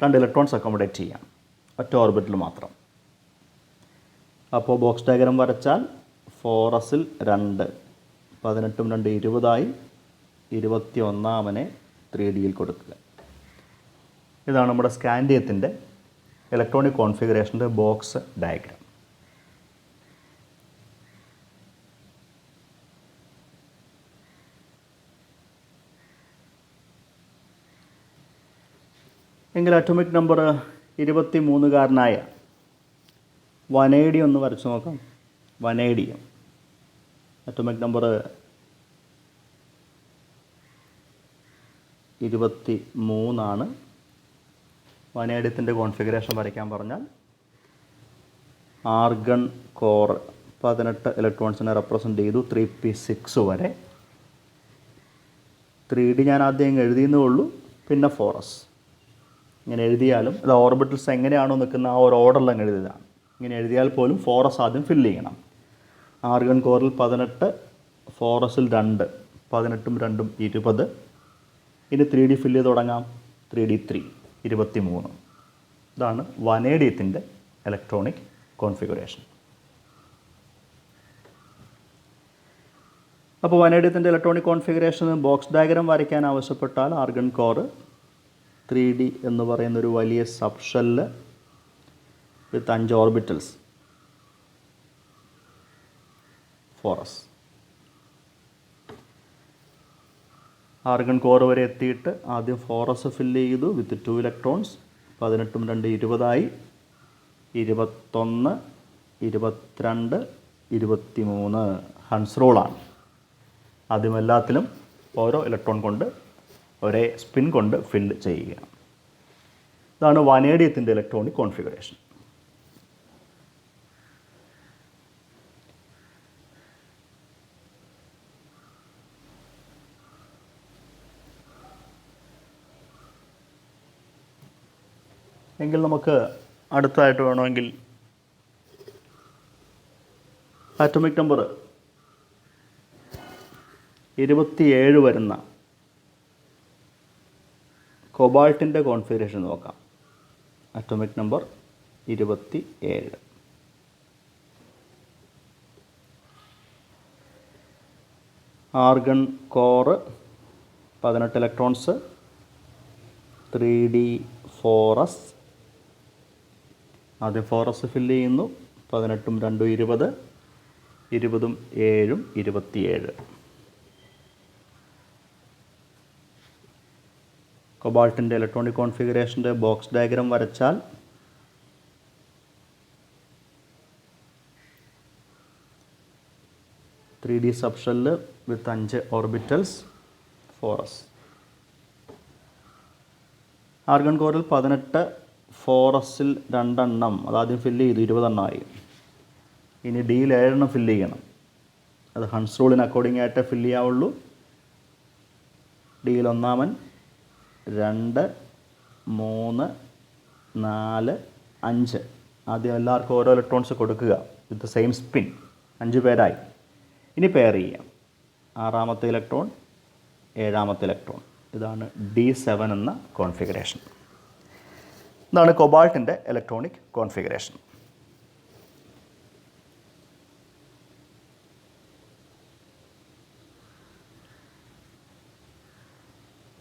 2 ഇലക്ട്രോൺസ് അക്കോമഡേറ്റ് ചെയ്യാം, ഒറ്റ ഓർബിറ്റൽ മാത്രം. അപ്പോൾ ബോക്സ് ഡയഗ്രം വരച്ചാൽ 4sൽ 2, 18ഉം 2 20ആയി. 21ാമനെ 3dയിൽ കൊടുക്കുക. ഇതാണ് നമ്മുടെ സ്കാൻറ്റിയത്തിൻ്റെ ഇലക്ട്രോണിക് കോൺഫിഗറേഷൻ്റെ ബോക്സ് ഡയഗ്രം. എങ്കിൽ അറ്റോമിക് നമ്പർ 23കാരനായ വനേഡിയം ഒന്ന് വരച്ച് നോക്കാം. വനേഡിയം അറ്റോമിക് നമ്പർ 23 വനേഡിയത്തിൻ്റെ കോൺഫിഗറേഷൻ വരയ്ക്കാൻ പറഞ്ഞാൽ ആർഗൺ കോർ 18 ഇലക്ട്രോൺസിനെ റെപ്രസെൻ്റ് ചെയ്തു 3p6 വരെ. 3D ഞാൻ ആദ്യം എഴുതിയെന്നേ ഉള്ളൂ, പിന്നെ 4s ഇങ്ങനെ എഴുതിയാലും അത് ഓർബിറ്റൽസ് എങ്ങനെയാണോ നിൽക്കുന്ന ആ ഒരു ഓർഡറിൽ അങ്ങ് എഴുതിയതാണ്. ഇങ്ങനെ എഴുതിയാൽ പോലും 4s ആദ്യം ഫില്ല് ചെയ്യണം. ആർഗൺ കോറിൽ 18, 4sൽ 2, 18ഉം 2ഉം 20. ഇനി 3D ഫില്ല് ചെയ്ത് തുടങ്ങാം. 3D3 23. ഇതാണ് വനേഡിയത്തിൻ്റെ ഇലക്ട്രോണിക് കോൺഫിഗറേഷൻ. അപ്പോൾ വനേഡിയത്തിൻ്റെ ഇലക്ട്രോണിക് കോൺഫിഗറേഷന് ബോക്സ് ഡയഗ്രാം വരയ്ക്കാൻ ആവശ്യപ്പെട്ടാൽ ആർഗൺ കോർ 3D എന്ന് പറയുന്നൊരു വലിയ സബ് ഷെല്ല് വിത്ത് 5 ഓർബിറ്റൽസ് 4s. ആർഗൺ കോർ വരെ എത്തിയിട്ട് ആദ്യം 4s ഫില്ല് ചെയ്തു വിത്ത് 2 ഇലക്ട്രോൺസ്. 18ഉം 2 20ആയി. 21, 22, 23 ഹൺസ് റൂളാണ്. ആദ്യം എല്ലാത്തിലും ഓരോ ഇലക്ട്രോൺ കൊണ്ട് ഒരേ സ്പിൻ കൊണ്ട് ഫില്ല് ചെയ്യുക. ഇതാണ് വനേഡിയത്തിൻ്റെ ഇലക്ട്രോണിക് കോൺഫിഗറേഷൻ. എങ്കിൽ നമുക്ക് അടുത്തതായിട്ട് വേണമെങ്കിൽ ആറ്റോമിക് നമ്പർ 27 വരുന്ന കൊബാൾട്ടിൻ്റെ കോൺഫിഗറേഷൻ നോക്കാം. Atomic number 27. Argon core 18 electrons 3D4s. ആദ്യം 4s ഫില്ല് ചെയ്യുന്നു. 18ഉം 2ഉം 20, 20ഉം 7ഉം 27. കൊബാൾട്ടിൻ്റെ ഇലക്ട്രോണിക് കോൺഫിഗറേഷൻ്റെ ബോക്സ് ഡയഗ്രാം വരച്ചാൽ ത്രീ ഡി സബ് ഷെല്ല് വിത്ത് 5 ഓർബിറ്റൽസ് 4s. ആർഗൺ കോറിൽ 18, 4sൽ 2 എണ്ണം അതാദ്യം ഫില്ല് ചെയ്തു 20 എണ്ണമായി. ഇനി ഡിയിൽ 7 എണ്ണം ഫില്ല് ചെയ്യണം. അത് ഹൺസ് റൂളിന് അക്കോർഡിംഗ് ആയിട്ട് ഫില്ല് ചെയ്യാവുള്ളൂ. ഡിയിൽ 1, 2, 3, 4, 5 ആദ്യം എല്ലാവർക്കും ഓരോ ഇലക്ട്രോൺസ് കൊടുക്കുക വിത്ത് സെയിം സ്പിൻ. 5 പേരായി. ഇനി പെയർ ചെയ്യാം. 6ാമത്തെ ഇലക്ട്രോൺ, 7ാമത്തെ ഇലക്ട്രോൺ. ഇതാണ് D7 എന്ന കോൺഫിഗറേഷൻ. ഇതാണ് കൊബാൾട്ടിൻ്റെ ഇലക്ട്രോണിക് കോൺഫിഗറേഷൻ.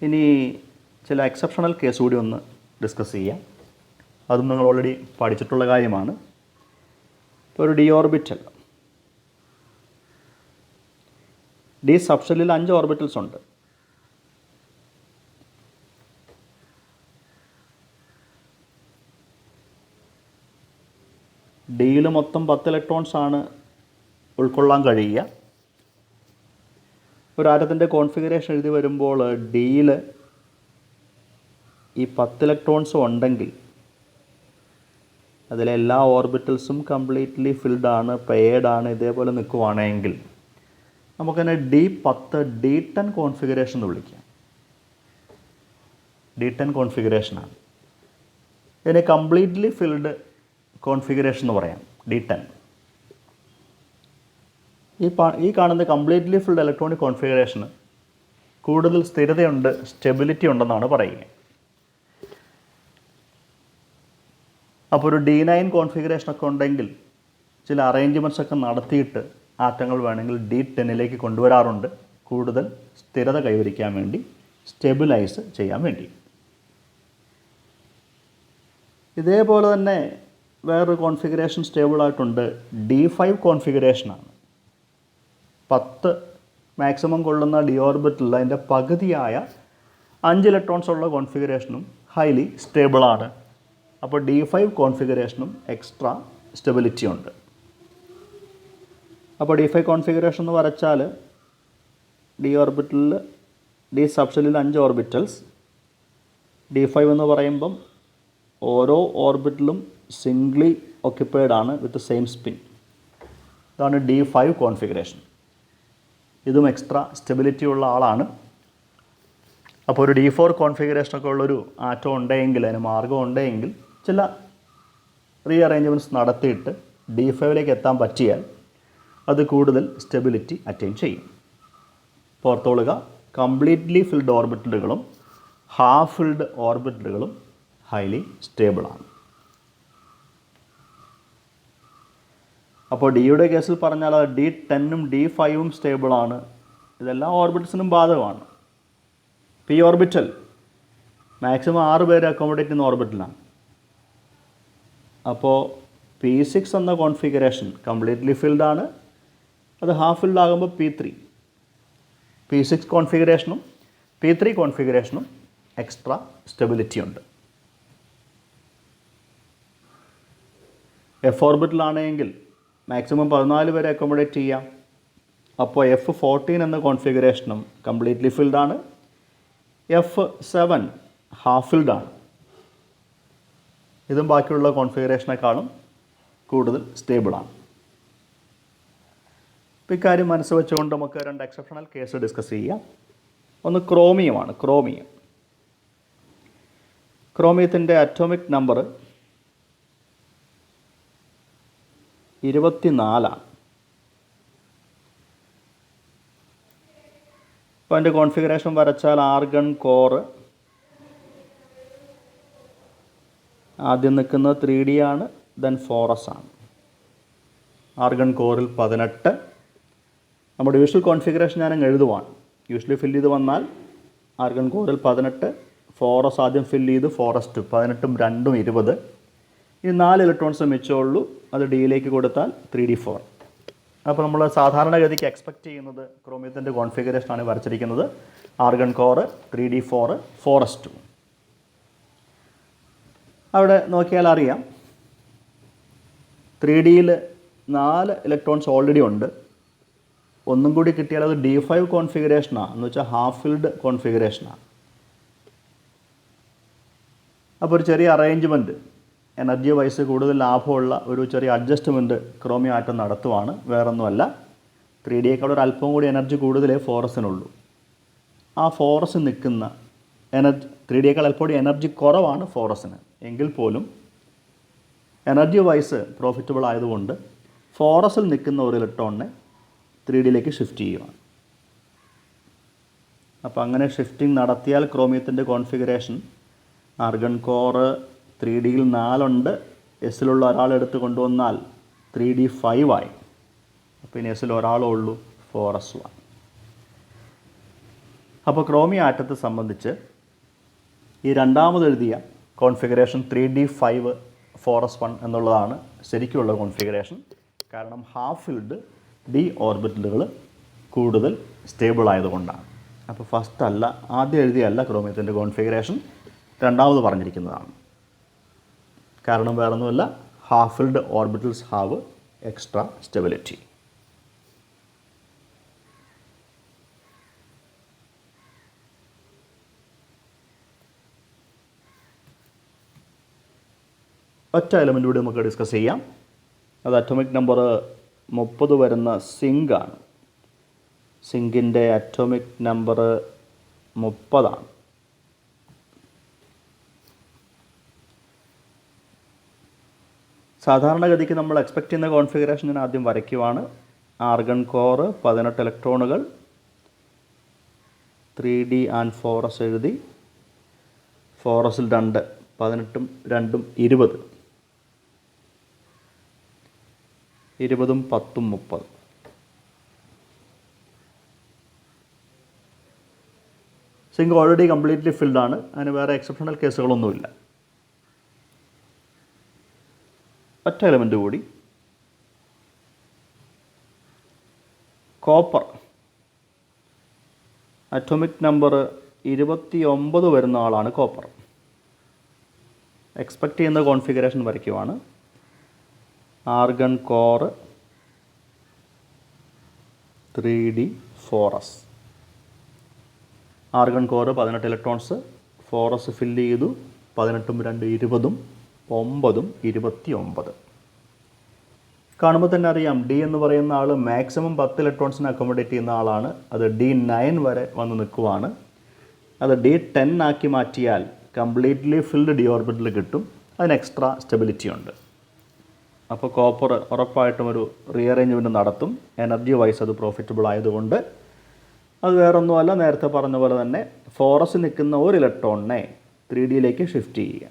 ഇനി ചില എക്സെപ്ഷണൽ കേസ് കൂടി ഒന്ന് ഡിസ്കസ് ചെയ്യാം. അതും നിങ്ങൾ ഓൾറെഡി പഠിച്ചിട്ടുള്ള കാര്യമാണ്. ഇപ്പോൾ ഒരു ഡി ഓർബിറ്റൽ, ഡി സബ്ഷെല്ലിൽ 5 ഓർബിറ്റൽസ് ഉണ്ട്. ഡിയിൽ മൊത്തം 10 ഇലക്ട്രോൺസ് ആണ് ഉൾക്കൊള്ളാൻ കഴിയുക. ഒരു ആറ്റത്തിൻ്റെ കോൺഫിഗറേഷൻ എഴുതി വരുമ്പോൾ ഡിയിൽ ഈ 10 ഇലക്ട്രോൺസും ഉണ്ടെങ്കിൽ അതിലെ എല്ലാ ഓർബിറ്റൽസും കംപ്ലീറ്റ്ലി ഫിൽഡ് ആണ്, പെയർഡ് ആണ്, ഇതേപോലെ നിൽക്കുവാണെങ്കിൽ നമുക്കതിനെ D10 D10 കോൺഫിഗറേഷൻ എന്ന് വിളിക്കാം. D10 കോൺഫിഗറേഷനാണ്. ഇതിനെ കംപ്ലീറ്റ്ലി ഫിൽഡ് കോൺഫിഗറേഷൻ എന്ന് പറയാം. D10. ഈ കാണുന്ന കംപ്ലീറ്റ്ലി ഫിൽഡ് ഇലക്ട്രോണിക് കോൺഫിഗറേഷന് കൂടുതൽ സ്ഥിരതയുണ്ട്, സ്റ്റെബിലിറ്റി ഉണ്ടെന്നാണ് പറയുക. അപ്പോൾ ഒരു D9 കോൺഫിഗറേഷനൊക്കെ ഉണ്ടെങ്കിൽ ചില അറേഞ്ച്മെൻറ്റ്സ് ഒക്കെ നടത്തിയിട്ട് ആറ്റങ്ങൾ വേണമെങ്കിൽ D10ലേക്ക് കൊണ്ടുവരാറുണ്ട്, കൂടുതൽ സ്ഥിരത കൈവരിക്കാൻ വേണ്ടി, സ്റ്റെബിലൈസ് ചെയ്യാൻ വേണ്ടി. ഇതേപോലെ തന്നെ വേറൊരു കോൺഫിഗറേഷൻ സ്റ്റേബിളായിട്ടുണ്ട്. D5 കോൺഫിഗറേഷനാണ്. 10 മാക്സിമം കൊള്ളുന്ന ഡി ഓർബിറ്റലിൽ അതിൻ്റെ പകുതിയായ 5 ഇലക്ട്രോൺസ് ഉള്ള കോൺഫിഗറേഷനും ഹൈലി സ്റ്റേബിളാണ്. അപ്പോൾ D5 കോൺഫിഗറേഷനും എക്സ്ട്രാ സ്റ്റെബിലിറ്റി ഉണ്ട്. അപ്പോൾ D5 കോൺഫിഗറേഷൻ എന്ന് വരച്ചാൽ ഡി ഓർബിറ്റലിൽ ഡി സബ്ഷെല്ലിൽ 5 ഓർബിറ്റൽസ്. D5 എന്ന് പറയുമ്പം ഓരോ ഓർബിറ്റലും സിംഗ്ലി ഓക്യുപ്പൈഡ് ആണ് വിത്ത് സെയിം സ്പിൻ. ഇതാണ് D5 കോൺഫിഗറേഷൻ. ഇതും എക്സ്ട്രാ സ്റ്റെബിലിറ്റി ഉള്ള ആളാണ്. അപ്പോൾ ഒരു D4 കോൺഫിഗറേഷനൊക്കെ ഉള്ളൊരു ആറ്റം ഉണ്ടെങ്കിൽ, അതിന് മാർഗം ഉണ്ടെങ്കിൽ ചില റീഅറേഞ്ച്മെൻറ്റ്സ് നടത്തിയിട്ട് D5ലേക്ക് എത്താൻ പറ്റിയാൽ അത് കൂടുതൽ സ്റ്റെബിലിറ്റി അറ്റൈൻ ചെയ്യും. ഓർത്തോളുക, കംപ്ലീറ്റ്ലി ഫിൽഡ് ഓർബിറ്റലുകളും ഹാഫ് ഫിൽഡ് ഓർബിറ്റലുകളും ഹൈലി സ്റ്റേബിളാണ്. അപ്പോൾ ഡിയുടെ കേസിൽ പറഞ്ഞാൽ അത് D10ഉം D5ഉം സ്റ്റേബിളാണ്. ഇതെല്ലാം ഓർബിറ്റൽസിനും ബാധകമാണ്. പി ഓർബിറ്റൽ മാക്സിമം 6 പേരെ അക്കോമഡേറ്റ് ചെയ്യുന്ന ഓർബിറ്റലാണ്. അപ്പോൾ P6 എന്ന കോൺഫിഗറേഷൻ കംപ്ലീറ്റ്ലി ഫിൽഡാണ്. അത് ഹാഫ് ഫിൽഡ് ആകുമ്പോൾ P3. P6 കോൺഫിഗറേഷനും P3 കോൺഫിഗറേഷനും എക്സ്ട്രാ സ്റ്റെബിലിറ്റി ഉണ്ട്. എഫ് ഓർബിറ്റലാണെങ്കിൽ മാക്സിമം 14 പേരെ അക്കോമഡേറ്റ് ചെയ്യാം. അപ്പോൾ F14 എന്ന കോൺഫിഗറേഷനും കംപ്ലീറ്റ്ലി ഫിൽഡാണ്. F7 half ഫിൽഡാണ്. ഇതും ബാക്കിയുള്ള കോൺഫിഗറേഷനേക്കാളും കൂടുതൽ സ്റ്റേബിളാണ്. ഇപ്പോൾ ഇക്കാര്യം മനസ്സ് വെച്ചുകൊണ്ട് നമുക്ക് 2 എക്സെപ്ഷണൽ കേസ് ഡിസ്കസ് ചെയ്യാം. ഒന്ന് ക്രോമിയമാണ്. ക്രോമിയത്തിൻ്റെ അറ്റോമിക് നമ്പർ 24. അപ്പോൾ അതിൻ്റെ കോൺഫിഗറേഷൻ വരച്ചാൽ ആർഗൺ കോറ് ആദ്യം നിൽക്കുന്നത് 3D ആണ്, ദെൻ 4s ആണ്. ആർഗൺ കോറിൽ 18. നമ്മുടെ യൂഷ്വൽ കോൺഫിഗറേഷൻ ഞാൻ എഴുതുവാണ്. യൂഷ്വലി ഫില്ല് ചെയ്ത് വന്നാൽ ആർഗൺ കോറിൽ 18, 4s ആദ്യം ഫില്ല് ചെയ്ത് 4s2, 18ഉം 2ഉം 20. ഈ 4 ഇലക്ട്രോൺസ് മിച്ചമുള്ളൂ. അത് ഡിയിലേക്ക് കൊടുത്താൽ 3D4. അപ്പോൾ നമ്മൾ സാധാരണഗതിക്ക് എക്സ്പെക്റ്റ് ചെയ്യുന്നത് ക്രോമിയത്തിൻ്റെ കോൺഫിഗറേഷനാണ് വരച്ചിരിക്കുന്നത്. Argon core 3D4, 4s2. അവിടെ നോക്കിയാൽ അറിയാം 3Dയിൽ 4 ഇലക്ട്രോൺസ് ഓൾറെഡി ഉണ്ട്. ഒന്നും കൂടി കിട്ടിയാൽ അത് D5 കോൺഫിഗറേഷനാണ്, എന്ന് വെച്ചാൽ ഹാഫ് ഫിൽഡ് കോൺഫിഗറേഷനാണ്. അപ്പോൾ ഒരു ചെറിയ അറേഞ്ച്മെൻറ്റ്, എനർജി വൈസ് കൂടുതൽ ലാഭമുള്ള ഒരു ചെറിയ അഡ്ജസ്റ്റ്മെൻറ്റ് ക്രോമിയം ആറ്റം നടത്തുവാണ്. വേറൊന്നുമല്ല, 3Dയേക്കാൾ ഒരു അല്പം കൂടി എനർജി കൂടുതലേ 4sനുള്ളൂ. ആ 4s നിൽക്കുന്ന എനർജി 3Dയേക്കാൾ അല്പം കൂടി എനർജി കുറവാണ് 4sന്. എങ്കിൽ പോലും എനർജി വൈസ് പ്രോഫിറ്റബിൾ ആയതുകൊണ്ട് 4sൽ നിൽക്കുന്ന ഒരു ഇലക്ട്രോണിനെ 3Dയിലേക്ക് ഷിഫ്റ്റ് ചെയ്യുകയാണ്. അപ്പോൾ അങ്ങനെ ഷിഫ്റ്റിംഗ് നടത്തിയാൽ ക്രോമിയത്തിൻ്റെ കോൺഫിഗറേഷൻ ആർഗൺ കോറ് 3Dയിൽ 4 ഉണ്ട്. എസിലുള്ള ഒരാളെടുത്ത് കൊണ്ടുവന്നാൽ 3D5 ആയി. അപ്പോൾ ഇനി എസിൽ ഒരാളേ ഉള്ളൂ, 4s1. അപ്പോൾ ക്രോമിയം ആറ്റത്തെ സംബന്ധിച്ച് ഈ രണ്ടാമത് എഴുതിയ കോൺഫിഗറേഷൻ 3D5 4s1 എന്നുള്ളതാണ് ശരിക്കുള്ള കോൺഫിഗറേഷൻ. കാരണം ഹാഫ് ഫിൽഡ് ഡി ഓർബിറ്റലുകൾ കൂടുതൽ സ്റ്റേബിൾ ആയതുകൊണ്ടാണ്. അപ്പോൾ ഫസ്റ്റ് അല്ല, ആദ്യം എഴുതിയല്ല ക്രോമിയത്തിൻ്റെ കോൺഫിഗറേഷൻ, രണ്ടാമത് പറഞ്ഞിരിക്കുന്നതാണ്. കാരണം വേറൊന്നുമല്ല, half filled orbitals have extra stability. ഒറ്റ എലമെൻ്റ് കൂടി നമുക്ക് ഡിസ്കസ് ചെയ്യാം. അത് അറ്റോമിക് നമ്പർ 30 വരുന്ന സിങ്കാണ്. സിങ്കിൻ്റെ അറ്റോമിക് നമ്പർ 30. സാധാരണഗതിക്ക് നമ്മൾ എക്സ്പെക്റ്റ് ചെയ്യുന്ന കോൺഫിഗറേഷൻ ഞാൻ ആദ്യം വരയ്ക്കുവാണ്. ആർഗൺ കോറ് 18 ഇലക്ട്രോണുകൾ, 3D ആൻഡ് 4s എഴുതി. 4sൽ 2, 18ഉം 2ഉം 20, 20ഉം 10ഉം 30. സിങ്ക് ഓൾറെഡി കംപ്ലീറ്റ്ലി ഫിൽഡാണ്. അതിന് വേറെ എക്സെപ്ഷണൽ കേസുകളൊന്നുമില്ല. ഒറ്റ എലമെൻ്റ് കൂടി, കോപ്പർ. അറ്റോമിക് നമ്പർ 29 വരുന്ന ആളാണ് കോപ്പർ. എക്സ്പെക്റ്റ് ചെയ്യുന്ന കോൺഫിഗറേഷൻ വരയ്ക്കുവാണ്. Argon core 3d4s. Argon core 18 electrons, 4s fill ചെയ്തു. 18ഉം 2 20ഉം 9ഉം 29. കാണുമ്പോൾ തന്നെ അറിയാം ഡി എന്ന് പറയുന്ന ആൾ മാക്സിമം 10 ഇലക്ട്രോൺസിനെ അക്കോമഡേറ്റ് ചെയ്യുന്ന ആളാണ്. അത് D9 വരെ വന്ന് നിൽക്കുവാണ്. അത് D10 ആക്കി മാറ്റിയാൽ കംപ്ലീറ്റ്ലി ഫിൽഡ് ഡി ഓർബിറ്റൽ കിട്ടും. അതിന് എക്സ്ട്രാ സ്റ്റെബിലിറ്റി ഉണ്ട്. അപ്പോൾ കോപ്പർ ഉറപ്പായിട്ടും ഒരു റീഅറേഞ്ച്മെൻറ്റ് നടത്തും. എനർജി വൈസ് അത് പ്രോഫിറ്റബിൾ ആയതുകൊണ്ട്. അത് വേറൊന്നുമല്ല, നേരത്തെ പറഞ്ഞ പോലെ തന്നെ 4s നിൽക്കുന്ന ഒരു ഇലക്ട്രോണിനെ 3D ഷിഫ്റ്റ് ചെയ്യുക.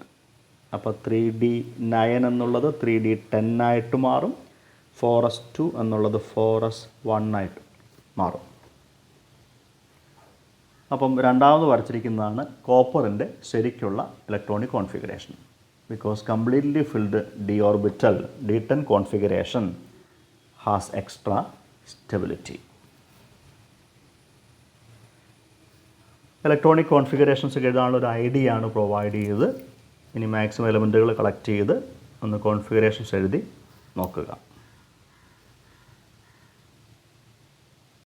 അപ്പോൾ 3D9 എന്നുള്ളത് 3D10 ആയിട്ട് മാറും. 4s2 എന്നുള്ളത് 4s1 ആയിട്ട് മാറും. അപ്പം രണ്ടാമത് വരച്ചിരിക്കുന്നതാണ് കോപ്പറിൻ്റെ ശരിക്കുള്ള electronic configuration. Because completely filled d orbital D10 configuration has extra stability. Electronic configurations എഴുതാനുള്ള ഒരു ഐഡിയ ആണ് പ്രൊവൈഡ് ചെയ്തത്. ഇനി മാക്സിമം എലമെൻറ്റുകൾ കളക്ട് ചെയ്ത് ഒന്ന് കോൺഫിഗറേഷൻസ് എഴുതി നോക്കുക.